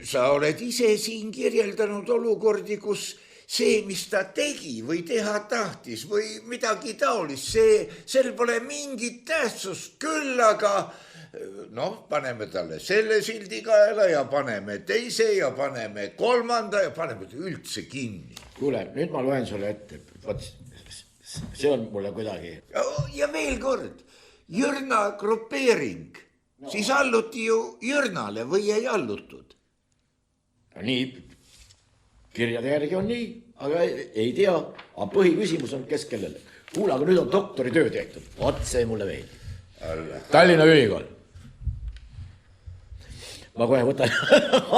sa oled ise siin kirjeldanud olukordi, kus see, mis ta tegi või teha tahtis või midagi taolist, sel pole mingit tähtsust küll, aga paneme talle selle sildi kaela ja paneme teise ja paneme kolmanda ja paneme üldse kinni. Kuule, nüüd ma loen sulle ette. See on mulle kuidagi. Ja veel kord, Jürna grupeering, siis alluti ju Jürnale või ei allutud? Nii, kirjade järgi on nii, aga ei tea. Aga põhiküsimus on, kes kellele. Kuule, aga nüüd on doktoritöö tehtud. Vaat see mulle veeldi. Tallinna Ülikool. Ma kohe võtan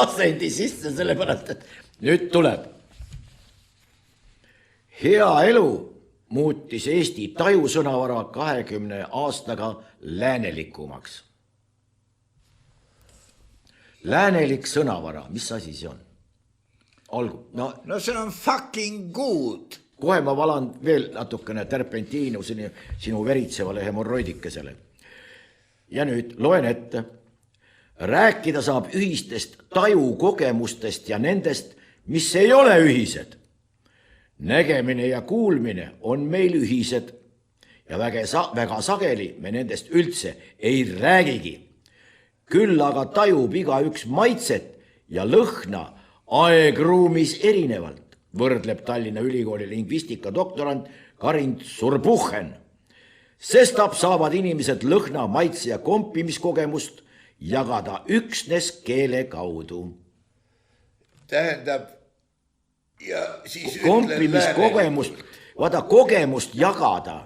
asendi sisse sellepärast, et nüüd tuleb. Hea elu muutis Eesti tajusõnavara 20 aastaga läänelikumaks. Läänelik sõnavara, mis asi see on? Olgu. No see on fucking good. Kohe ma valan veel natukene terpentiinu sinu veritsevale hemorroidikesele. Ja nüüd loen ette. Rääkida saab ühistest tajukogemustest ja nendest, mis ei ole ühised. Nägemine ja kuulmine on meil ühised ja väga sageli me nendest üldse ei räägigi. Küll aga tajub igaüks maitset ja lõhna aegruumis erinevalt, võrdleb Tallinna Ülikooli lingvistika doktorant Karin Surbuchen. Sestap saavad inimesed lõhna, maitse ja kompimiskogemust jagada üksnes keele kaudu. Tähendab, ja siis kompimiskogemust, vaata kogemust jagada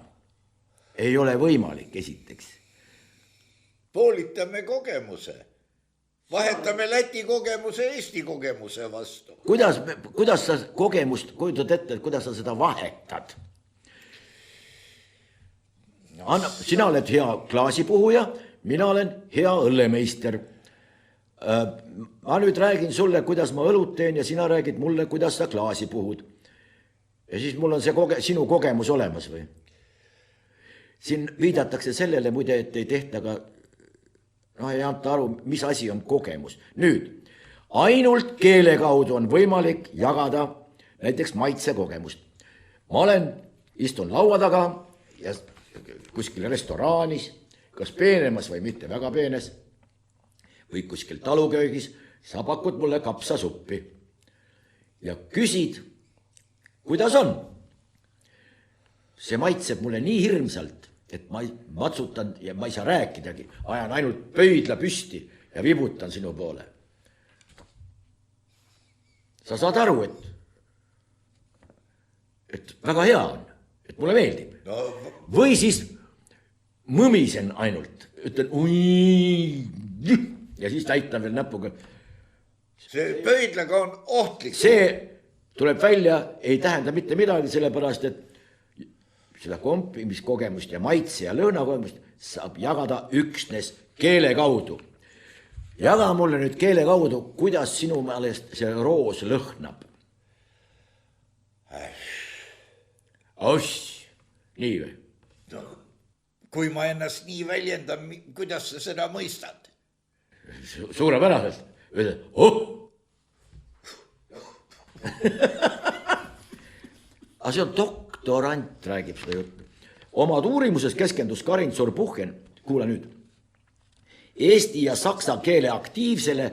ei ole võimalik esiteks. Poolitame kogemuse. Vahetame Läti kogemuse Eesti kogemuse vastu. Kuidas sa kogemust kujutad ette, kuidas sa seda vahetad? Sina oled hea klaasipuhuja, mina olen hea õllemeister. Ma nüüd räägin sulle, kuidas ma õlut teen ja sina räägid mulle, kuidas sa klaasi puhud. ja siis mul on see sinu kogemus olemas või? Siin viidatakse sellele muide, et ei tehta ka, ei anta aru, mis asi on kogemus. Nüüd, ainult keele kaudu on võimalik jagada näiteks maitsekogemust. Ma istun laua taga ja kuskil restoraanis, kas peenemas või mitte väga peenes, või kuskil taluköögis, sa pakud mulle kapsasuppi ja küsid, kuidas on. See maitseb mulle nii hirmsalt, et ma matsutan ja ma ei saa rääkidagi, ajan ainult pöidla püsti ja vibutan sinu poole. Sa saad aru, et väga hea on, et mulle meeldib. No. Või siis mõmisen ainult, ütlen ui ja siis näitan veel näpuga. See pöidlaga on ohtlik. See tuleb välja, ei tähenda mitte midagi, sellepärast, et seda kompimiskogemust ja maitse ja lõhnakogemust saab jagada üksnes keele kaudu. Jaga mulle nüüd keele kaudu, kuidas sinu meelest see roos lõhnab. Nii või? No, kui ma ennast nii väljendan, kuidas sa seda mõistad? Suurepäraselt. Aga see on doktorant, räägib seda juttu. Omad uurimuses keskendus Karin Zurbuchen, kuula nüüd, eesti ja saksa keele aktiivsele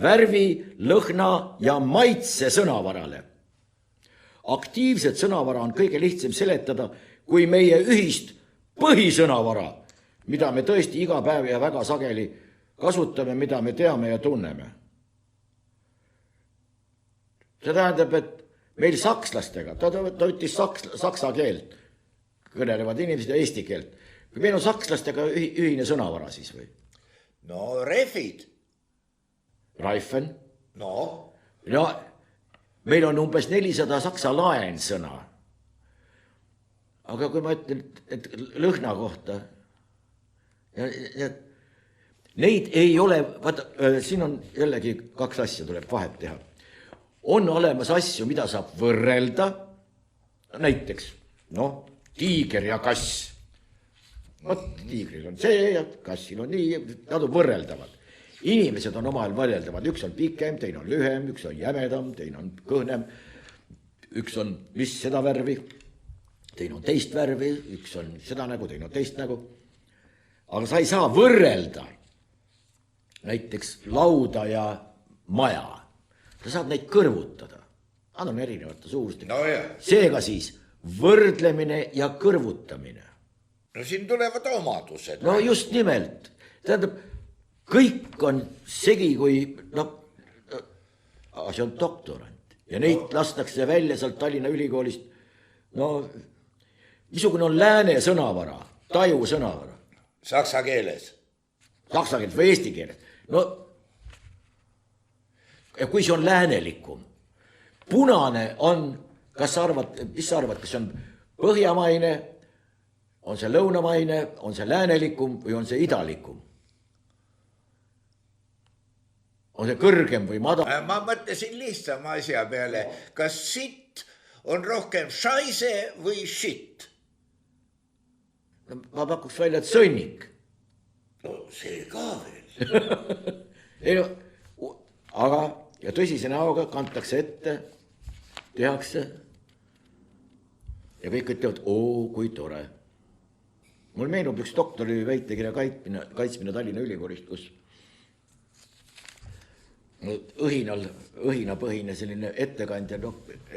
värvi, lõhna ja maitse sõnavarale. Aktiivset sõnavara on kõige lihtsam seletada kui meie ühist põhisõnavara, mida me tõesti iga päev ja väga sageli kasutame, mida me teame ja tunneme. See tähendab, et meil sakslastega, ta ütles saksa keelt, kõnelevad inimesed ja eesti keelt. Kui meil on sakslastega ühine sõnavara siis või? No, refid. Reifen. No, meil on umbes 400 saksa laensõna. Aga kui ma ütlen, et lõhna kohta, neid ei ole, vaata, siin on jällegi kaks asja tuleb vahet teha. On olemas asju, mida saab võrrelda, näiteks, tiiger ja kass. Tiigril on see ja kassil on nii, nad on võrreldavad. Inimesed on omavahel võrreldavad, üks on pikem, teine on lühem, üks on jämedam, teine on kõhnem, üks on mis seda värvi, teine on teist värvi, üks on seda nägu, teine on teist nägu. Aga sa ei saa võrrelda näiteks lauda ja maja. Sa saad neid kõrvutada. Nad on erinevate suurustega. No, seega siis võrdlemine ja kõrvutamine. No siin tulevad omadused. No just nimelt. Tähendab, kõik on segi, kui see on doktorant ja neid lastakse välja sealt Tallinna Ülikoolist. Missugune on lääne sõnavara, taju sõnavara? Saksa keeles. Saksa keeles või eesti keeles. Ja kui see on läänelikum, punane on, mis sa arvad, kas see on põhjamaine, on see lõunamaine, on see läänelikum või on see idalikum? On see kõrgem või madal? Ma mõtlesin lihtsama asja peale, kas sitt on rohkem šaise või shit? Ma pakuks välja, et sõnnik. No see ka veel. Aga ja tõsise näoga kantakse ette, tehakse ja kõik ütlevad, kui tore. Mul meenub üks doktori väitekirja kaitsmine Tallinna Ülikoolist, kus õhinapõhine selline ettekandja,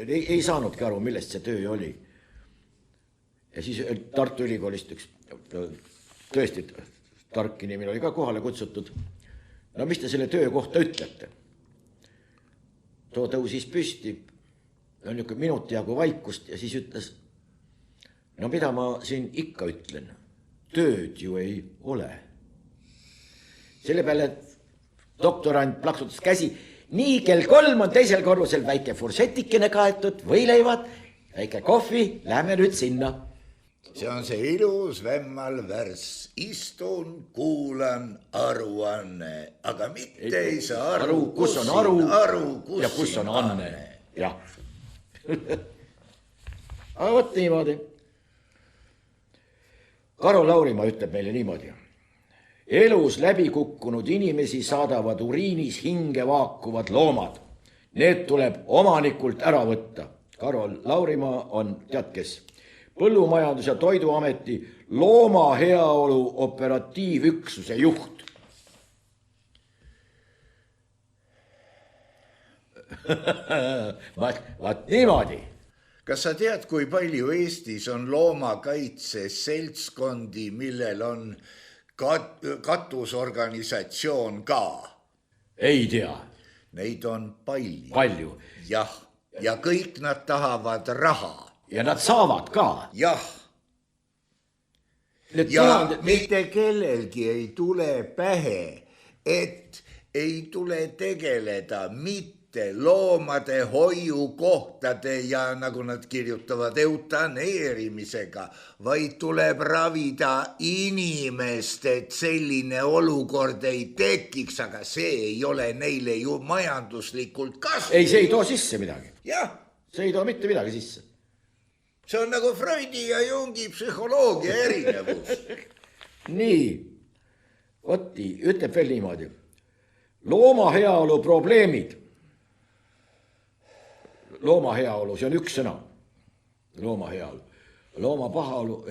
ei saanudki aru, millest see töö oli. Ja siis Tartu Ülikoolist üks tõesti tark inimene oli ka kohale kutsutud. No mis te selle töö kohta ütlete? Too tõusis püsti, on niisugune minuti jagu vaikust ja siis ütles, no mida ma siin ikka ütlen, tööd ju ei ole. Selle peale doktorant plaksutas käsi, nii kell 3 on teisel korrusel väike fursetikene kaetud, võileivad, väike kohvi, lähme nüüd sinna. See on see ilus vemmal värss, istun, kuulan aruanne, aga mitte ei saa aru, kus on aru ja kus on anne. Jah. aga võt niimoodi. Karol Laurimaa ütleb meile niimoodi. Elus läbi kukkunud inimesi saadavad uriinis hinge vaakuvad loomad. Need tuleb omanikult ära võtta. Karol Laurimaa on, tead kes, Põllumajandus- ja Toiduameti looma heaolu operatiivüksuse juht. Vaat niimoodi. Kas sa tead, kui palju Eestis on loomakaitse seltskondi, millel on katusorganisatsioon ka? Ei tea. Neid on palju. Palju. Jah, ja kõik nad tahavad raha. Ja nad saavad ka. Jah. Ja mitte kellelgi ei tule pähe, et ei tule tegeleda mitte loomade hoiukohtade ja nagu nad kirjutavad eutaneerimisega, vaid tuleb ravida inimest, et selline olukord ei tekiks, aga see ei ole neile ju majanduslikult kasu. Ei, see ei too sisse midagi. Jah. See ei too mitte midagi sisse. See on nagu Freudi ja Jungi psühholoogia erinevus. Nii, võtti, ütleb veel niimoodi. Looma heaolu probleemid. Looma heaolu, see on üks sõna. Looma heaolu. Looma pahaolu.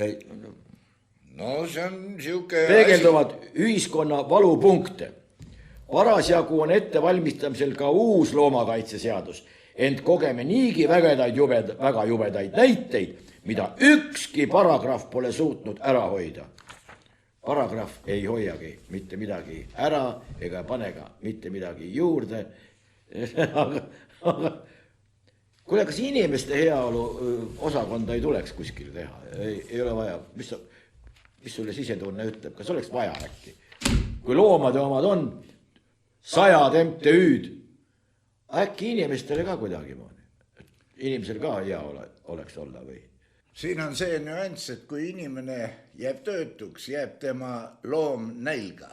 No see on siuke... Peegelduvad ühiskonna valupunkte. Parasjagu on ette valmistamisel ka uus loomakaitseseadus. Ent kogeme niigi väga jubedaid näiteid, mida ükski paragrahv pole suutnud ära hoida. Paragrahv ei hoiagi mitte midagi ära ega panega mitte midagi juurde. Kuule, kas inimeste heaolu osakonda ei tuleks kuskil teha? Ei ole vaja. Mis sulle sisetunne ütleb? Kas oleks vaja äkki? Kui loomade omad on 100 MTÜ-d, äkki inimestele ka kuidagi moodi. Inimesel ka hea oleks olla või? Siin on see nüanss, et kui inimene jääb töötuks, jääb tema loom nälga.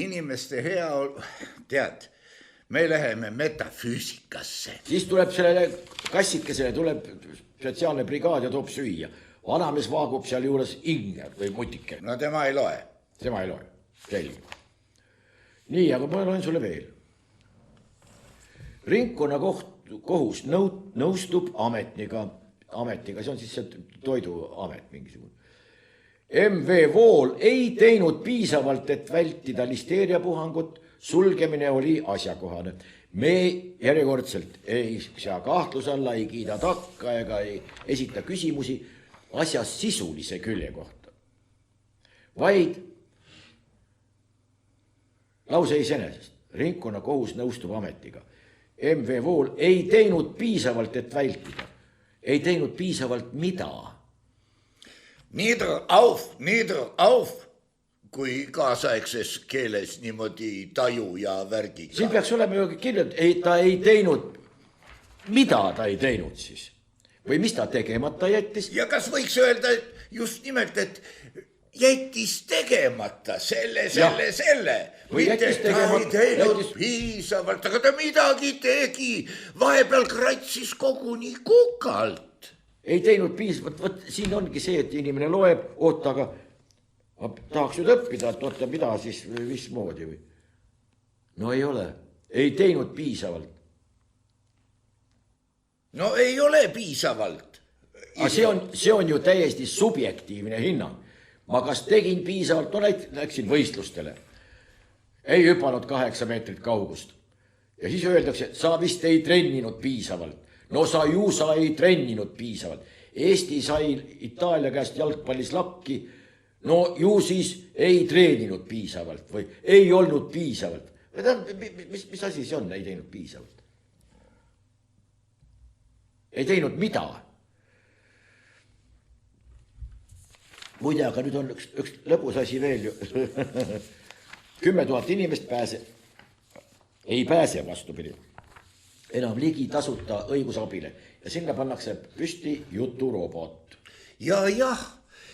Inimeste hea, tead, me läheme metafüüsikasse. Siis tuleb sellele kassikesele tuleb sotsiaalne brigaad ja toob süüa. Vanamees vaagub seal juures inger või mutike. No tema ei loe. Tema ei loe, selge. Nii, aga ma loen sulle veel. Ringkonna kohus nõustub ametiga, see on siis see toiduamet mingisugune. MV Vool ei teinud piisavalt, et vältida listeeriapuhangut, sulgemine oli asjakohane. Me järjekordselt ei sea kahtluse alla, ei kiida takka ega ei esita küsimusi asja sisulise külje kohta. Vaid lause iseenesest. Ringkonna kohus nõustub ametiga. MV Vool ei teinud piisavalt, et vältida. Ei teinud piisavalt mida? Nieder auf, kui kaasaegses keeles niimoodi taju ja värgiga. Siin peaks olema ju kirjad, ta ei teinud, mida ta ei teinud siis? Või mis ta tegemata jättis? Ja kas võiks öelda just nimelt, et jättis tegemata selle. Või jättis tegemata. Teinud piisavalt, aga ta midagi tegi. Vahepeal kratsis koguni kukalt. Ei teinud piisavalt, võt siin ongi see, et inimene loeb, oota, aga ma tahaks nüüd õppida, et oota, mida siis, mismoodi või? No ei ole, ei teinud piisavalt. No ei ole piisavalt. Aga see on ju täiesti subjektiivne hinnang. Ma kas tegin piisavalt, no läksin võistlustele. Ei hüpanud 8 meetrit kaugust. Ja siis öeldakse, et sa vist ei trenninud piisavalt. No sa ei trenninud piisavalt. Eesti sai Itaalia käest jalgpallis lakki. No ju siis ei treeninud piisavalt või ei olnud piisavalt. Mis asi see on, ei teinud piisavalt? Ei teinud mida? Muide, aga nüüd on üks lõbus asi veel ju. 10 000 inimest ei pääse vastupidi enam ligi tasuta õigusabile ja sinna pannakse püsti juturobot. Jah,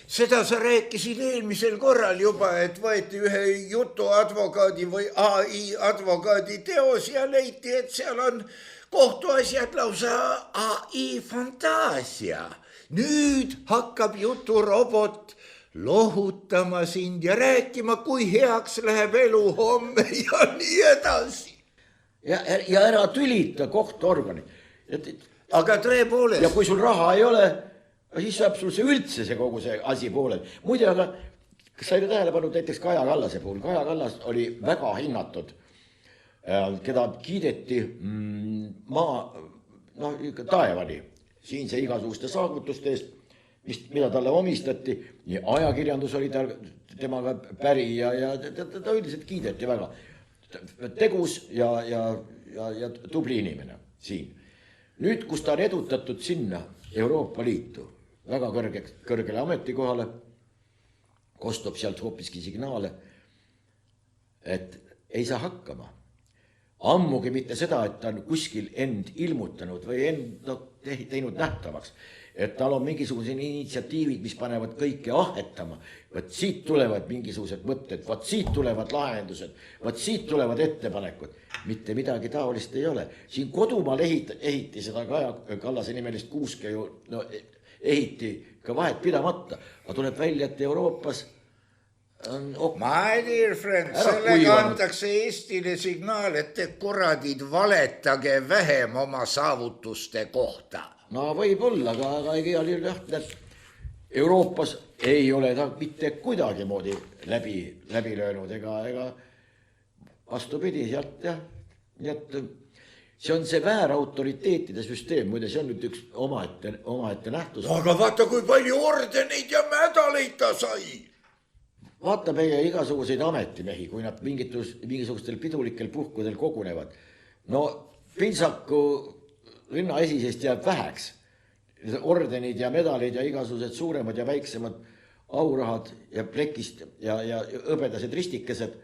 seda sa rääkisid eelmisel korral juba, et võeti ühe jutuadvokaadi või AI advokaadi teos ja leiti, et seal on kohtuasjad lausa ai fantaasia. Nüüd hakkab juturobot lohutama sind ja rääkima, kui heaks läheb elu homme ja nii edasi. Ja ära tülita kohtuorgani. Aga tõepoolest. Ja kui sul raha ei ole, siis saab sul see üldse see kogu see asi poolel. Muide, aga kas sai tähele pannud näiteks Kaja Kallase puhul? Kaja Kallas oli väga hinnatud, keda kiideti taevani siinse igasuguste saavutuste eest, mida talle omistati. Nii ajakirjandus oli temaga päri ja ta üldiselt kiideti väga. Tegus ja tubli inimene siin. Nüüd, kus ta on edutatud sinna Euroopa Liitu väga kõrgele ametikohale, kostub sealt hoopiski signaale, et ei saa hakkama. Ammugi mitte seda, et ta on kuskil end ilmutanud või teinud nähtavaks, et tal on mingisugused initsiatiivid, mis panevad kõike ahetama. Võt siit tulevad mingisugused mõtted, võt siit tulevad lahendused, võt siit tulevad ettepanekud. Mitte midagi taolist ei ole. Siin kodumaal ehiti seda Kaja Kallase nimelist kuuske ju ehiti ka vahet pidamata. Aga tuleb välja, et Euroopas My dear friend, sellega antakse Eestile signaal, et te kuradid valetage vähem oma saavutuste kohta. No võib-olla, aga igal juhul jah, Euroopas ei ole ta mitte kuidagi moodi läbi löönud ega vastupidi sealt jah. See on see väärautoriteetide süsteem, muide see on nüüd üks omaette nähtus. Aga vaata, kui palju ordeneid ja medaleid ta sai. Vaata meie igasuguseid ametimehi, kui nad mingisugustel pidulikel puhkudel kogunevad. No Pintsaku linnaesisest jääb väheks. Ordenid ja medalid ja igasugused suuremad ja väiksemad aurahad ja plekist ja õbedased ristikesed.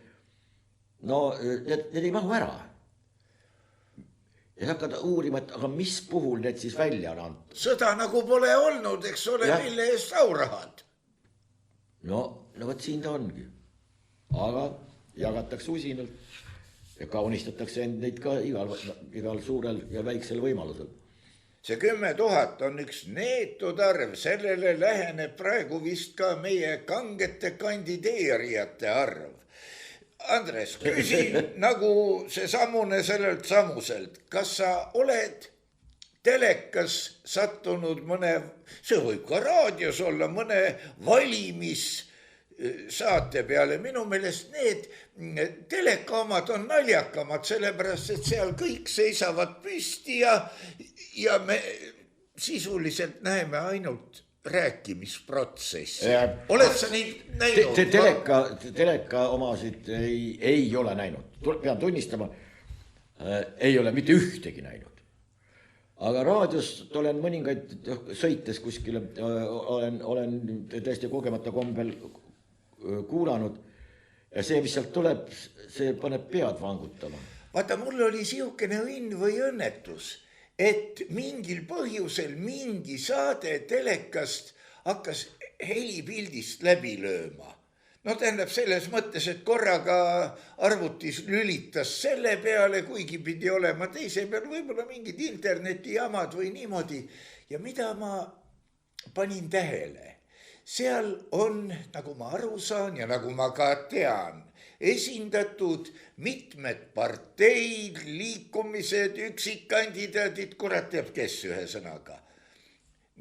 No need ei mahu ära. Ja hakkada uurima, et aga mis puhul need siis välja on antud? Sõda nagu pole olnud, eks ole, mille eest aurahad. No võt siin ta ongi. Aga jagatakse usinalt ja kaunistatakse neid ka igal suurel ja väiksel võimalusel. See 10 000 on üks neetud arv, sellele läheneb praegu vist ka meie kangete kandideerijate arv. Andres, küsin nagu see samune sellelt samuselt, kas sa oled telekas sattunud mõne, see võib ka raadios olla, mõne saate peale. Minu meelest need telekaomad on naljakamad, sellepärast, et seal kõik seisavad püsti ja me sisuliselt näeme ainult rääkimisprotsessi. Oled sa neid näinud? Teleka omasid ei ole näinud. Pean tunnistama, ei ole mitte ühtegi näinud. Aga raadios olen mõningaid sõites kuskile, olen tõesti kogemata kombel kuulanud ja see, mis sealt tuleb, see paneb pead vangutama. Vaata, mul oli siukene õnn või õnnetus, et mingil põhjusel mingi saade telekast hakkas helipildist läbi lööma. No tähendab selles mõttes, et korraga arvutis lülitas selle peale, kuigi pidi olema teise peal, võib-olla mingid internetijamad või niimoodi. Ja mida ma panin tähele? Seal on, nagu ma aru saan ja nagu ma ka tean, esindatud mitmed parteid, liikumised, üksikkandidaadid, kurat teab kes ühesõnaga.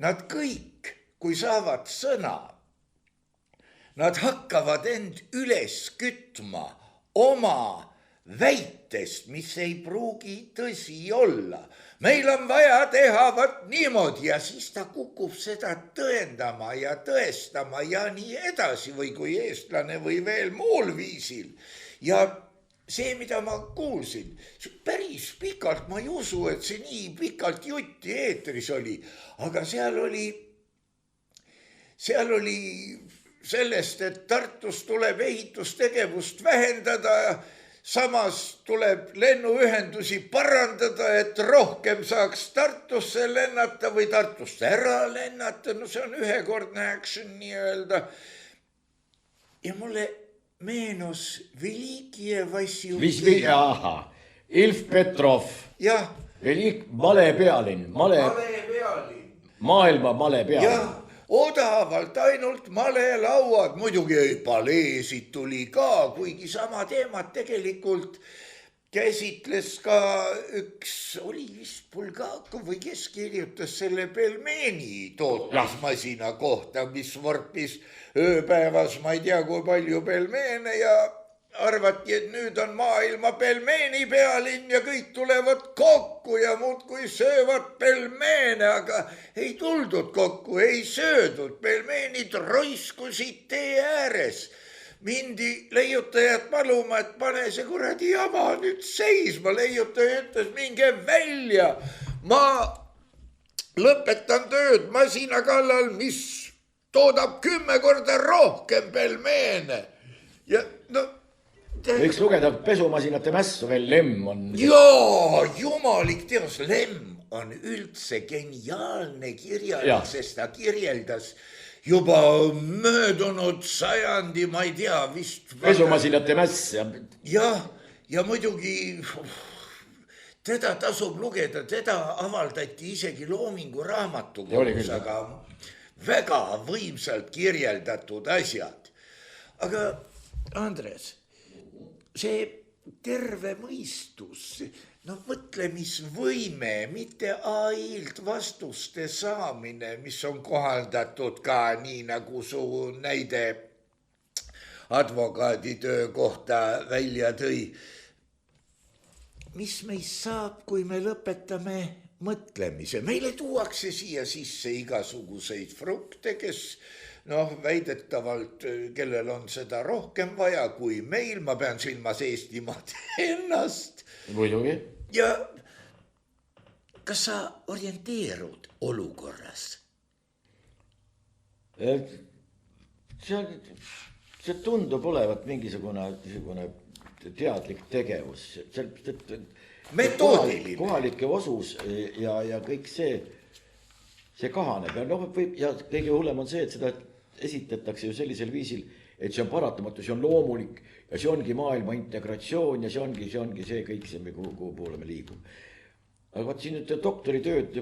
Nad kõik, kui saavad sõna, nad hakkavad end üles kütma oma väitest, mis ei pruugi tõsi olla. Meil on vaja teha niimoodi ja siis ta kukub seda tõendama ja tõestama ja nii edasi või kui eestlane või veel muul viisil. Ja see, mida ma kuulsin, päris pikalt, ma ei usu, et see nii pikalt jutti eetris oli, aga seal oli sellest, et Tartus tuleb ehitustegevust vähendada, samas tuleb lennuühendusi parandada, et rohkem saaks Tartusse lennata või Tartust ära lennata. No see on ühekordne action nii öelda. Ja mulle meenus Velikije Vassiukev. Ilf Petrov. Jah, Male pealinn, Male pealinn. maailma male pealinn. jah, odavalt ainult malelauad, muidugi paleesid tuli ka, kuigi sama teemat tegelikult käsitles ka üks, oli vist Bulgakov või kes kirjutas selle pelmeeni tootmismasina kohta, mis vorpis ööpäevas, ma ei tea, kui palju pelmeene ja arvati, et nüüd on maailma pelmeeni pealinn ja kõik tulevad kokku ja muudkui söövad pelmeene, aga ei tuldud kokku, ei söödud, pelmeenid roiskusid tee ääres. Mindi leiutajad paluma, et pane see kuradi jama nüüd seisma, leiutaja ütles, minge välja, ma lõpetan tööd masina kallal, mis toodab 10 korda rohkem pelmeene ja no võiks lugeda pesumasinate mässu veel, Lemm on. jaa, jumalik teos, Lemm on üldse geniaalne kirjalik, sest ta kirjeldas juba möödunud sajandi, ma ei tea, vist. pesumasinate mäss. jah, ja muidugi teda tasub lugeda, teda avaldati isegi Loomingu raamatukogus, aga väga võimsalt kirjeldatud asjad. aga Andres, see terve mõistus, noh, mõtlemisvõime, mitte AI-lt vastuste saamine, mis on kohaldatud ka nii, nagu su näide advokaaditöö kohta välja tõi. mis meist saab, kui me lõpetame mõtlemise? meile tuuakse siia sisse igasuguseid frukte, kes noh, väidetavalt, kellel on seda rohkem vaja kui meil, ma pean silmas Eestimaad ennast. muidugi. ja kas sa orienteerud olukorras? see tundub olevat mingisugune teadlik tegevus. metoodiline. Kohalike osus ja kõik see kahaneb ja noh, ja kõige hullem on see, et seda esitatakse ju sellisel viisil, et see on paratamatu, see on loomulik ja see ongi maailma integratsioon ja see ongi see kõik see, kuhu poole me liigume. aga vaat siin nüüd doktoritööd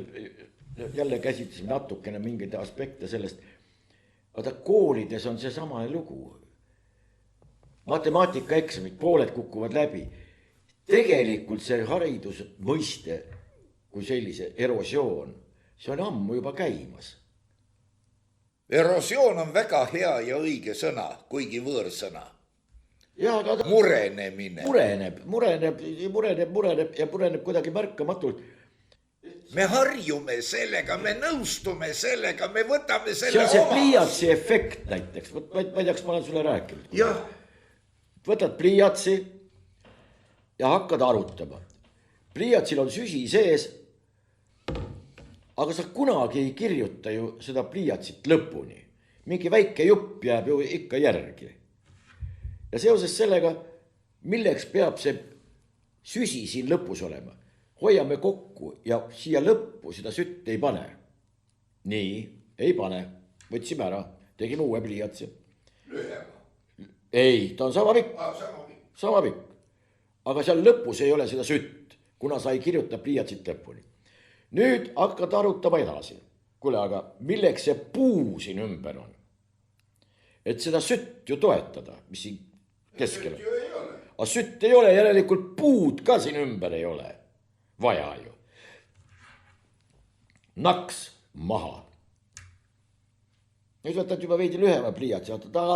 jälle käsitlesime natukene mingeid aspekte sellest, aga koolides on seesama lugu. Matemaatikaeksamid, pooled kukuvad läbi. Tegelikult see haridusmõiste kui sellise erosioon, see on ammu juba käimas. Erosioon on väga hea ja õige sõna, kuigi võõrsõna. Murenemine. Mureneb ja mureneb kuidagi märkamatult. Me harjume sellega, me nõustume sellega, me võtame selle oma. See on see pliiatsi efekt näiteks. Ma ei tea, kas ma olen sulle rääkinud. Jah. Võtad pliiatsi ja hakkad arutama. Pliiatsil on süsi sees, aga sa kunagi ei kirjuta ju seda pliiatsit lõpuni. Mingi väike jupp jääb ju ikka järgi. Ja seoses sellega, milleks peab see süsi siin lõpus olema? Hoiame kokku ja siia lõppu seda sütt ei pane. Nii, ei pane. Võtsime ära, tegime uue pliiatsi. Ei, ta on sama pikk. Sama pikk. Aga seal lõpus ei ole seda sütt, kuna sa ei kirjuta pliiatsit lõpuni. Nüüd hakkad arutama edasi. Kuule, aga milleks see puu siin ümber on? Et seda sütt ju toetada, mis siin keskel on. Aga sütt ei ole, järelikult puud ka siin ümber ei ole. Vaja ju. Naks maha. Nüüd võtad juba veidi lühema pliiatsi, aga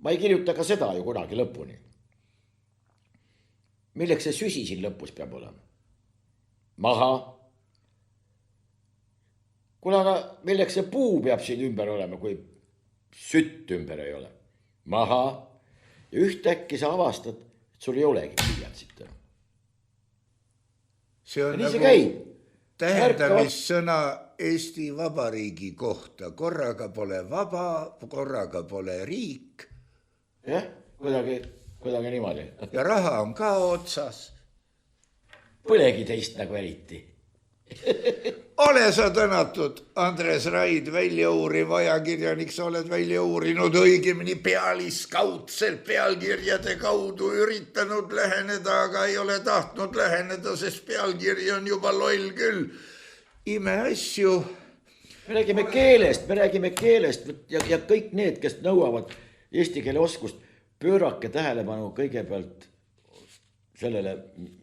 ma ei kirjuta ka seda ju kunagi lõpuni. Milleks see süsi siin lõpus peab olema? Maha. Kuule, aga milleks see puu peab siin ümber olema, kui sütt ümber ei ole? Maha. Ja ühtäkki sa avastad, et sul ei olegi pliiatsit. See on nagu tähendamissõna Eesti Vabariigi kohta. Korraga pole vaba, korraga pole riik. Jah, kuidagi niimoodi. Ja raha on ka otsas. Põlegi teist nagu eriti. ole sa tänatud, Andres Raid, väljauuriv ajakirjanik, sa oled välja uurinud, õigemini pealiskaudselt pealkirjade kaudu üritanud läheneda, aga ei ole tahtnud läheneda, sest pealkiri on juba loll küll. Imeasju. Me räägime keelest ja kõik need, kes nõuavad eesti keele oskust, pöörake tähelepanu kõigepealt sellele,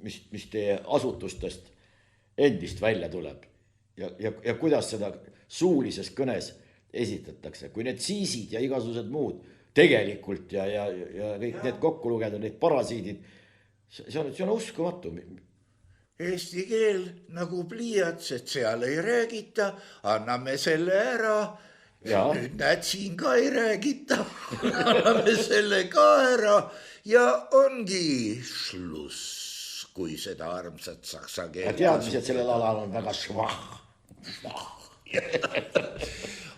mis teie asutustest endist välja tuleb ja kuidas seda suulises kõnes esitatakse. Kui need siisid ja igasugused muud tegelikult ja kõik need kokku lugeda, need parasiidid, see on uskumatu. Eesti keel nagu pliiats, et seal ei räägita, anname selle ära. Ja. Nüüd näed, siin ka ei räägita, anname selle ka ära ja ongi šluss, kui seda armsat saksa keelt. Ja teadmised sellel alal on väga švah.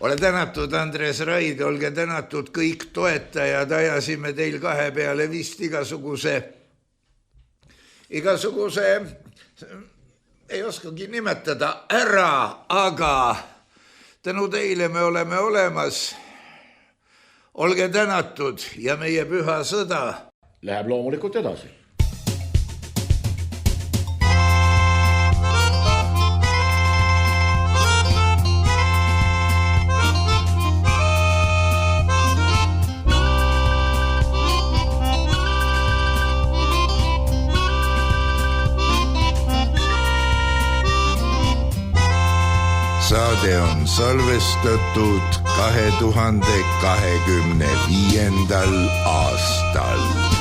Ole tänatud, Andres Raid, olge tänatud kõik toetajad, ajasime teil kahe peale vist igasuguse, ei oskagi nimetada ära, aga tänu teile me oleme olemas. Olge tänatud ja meie püha sõda läheb loomulikult edasi. Saade on salvestatud 2025. aastal.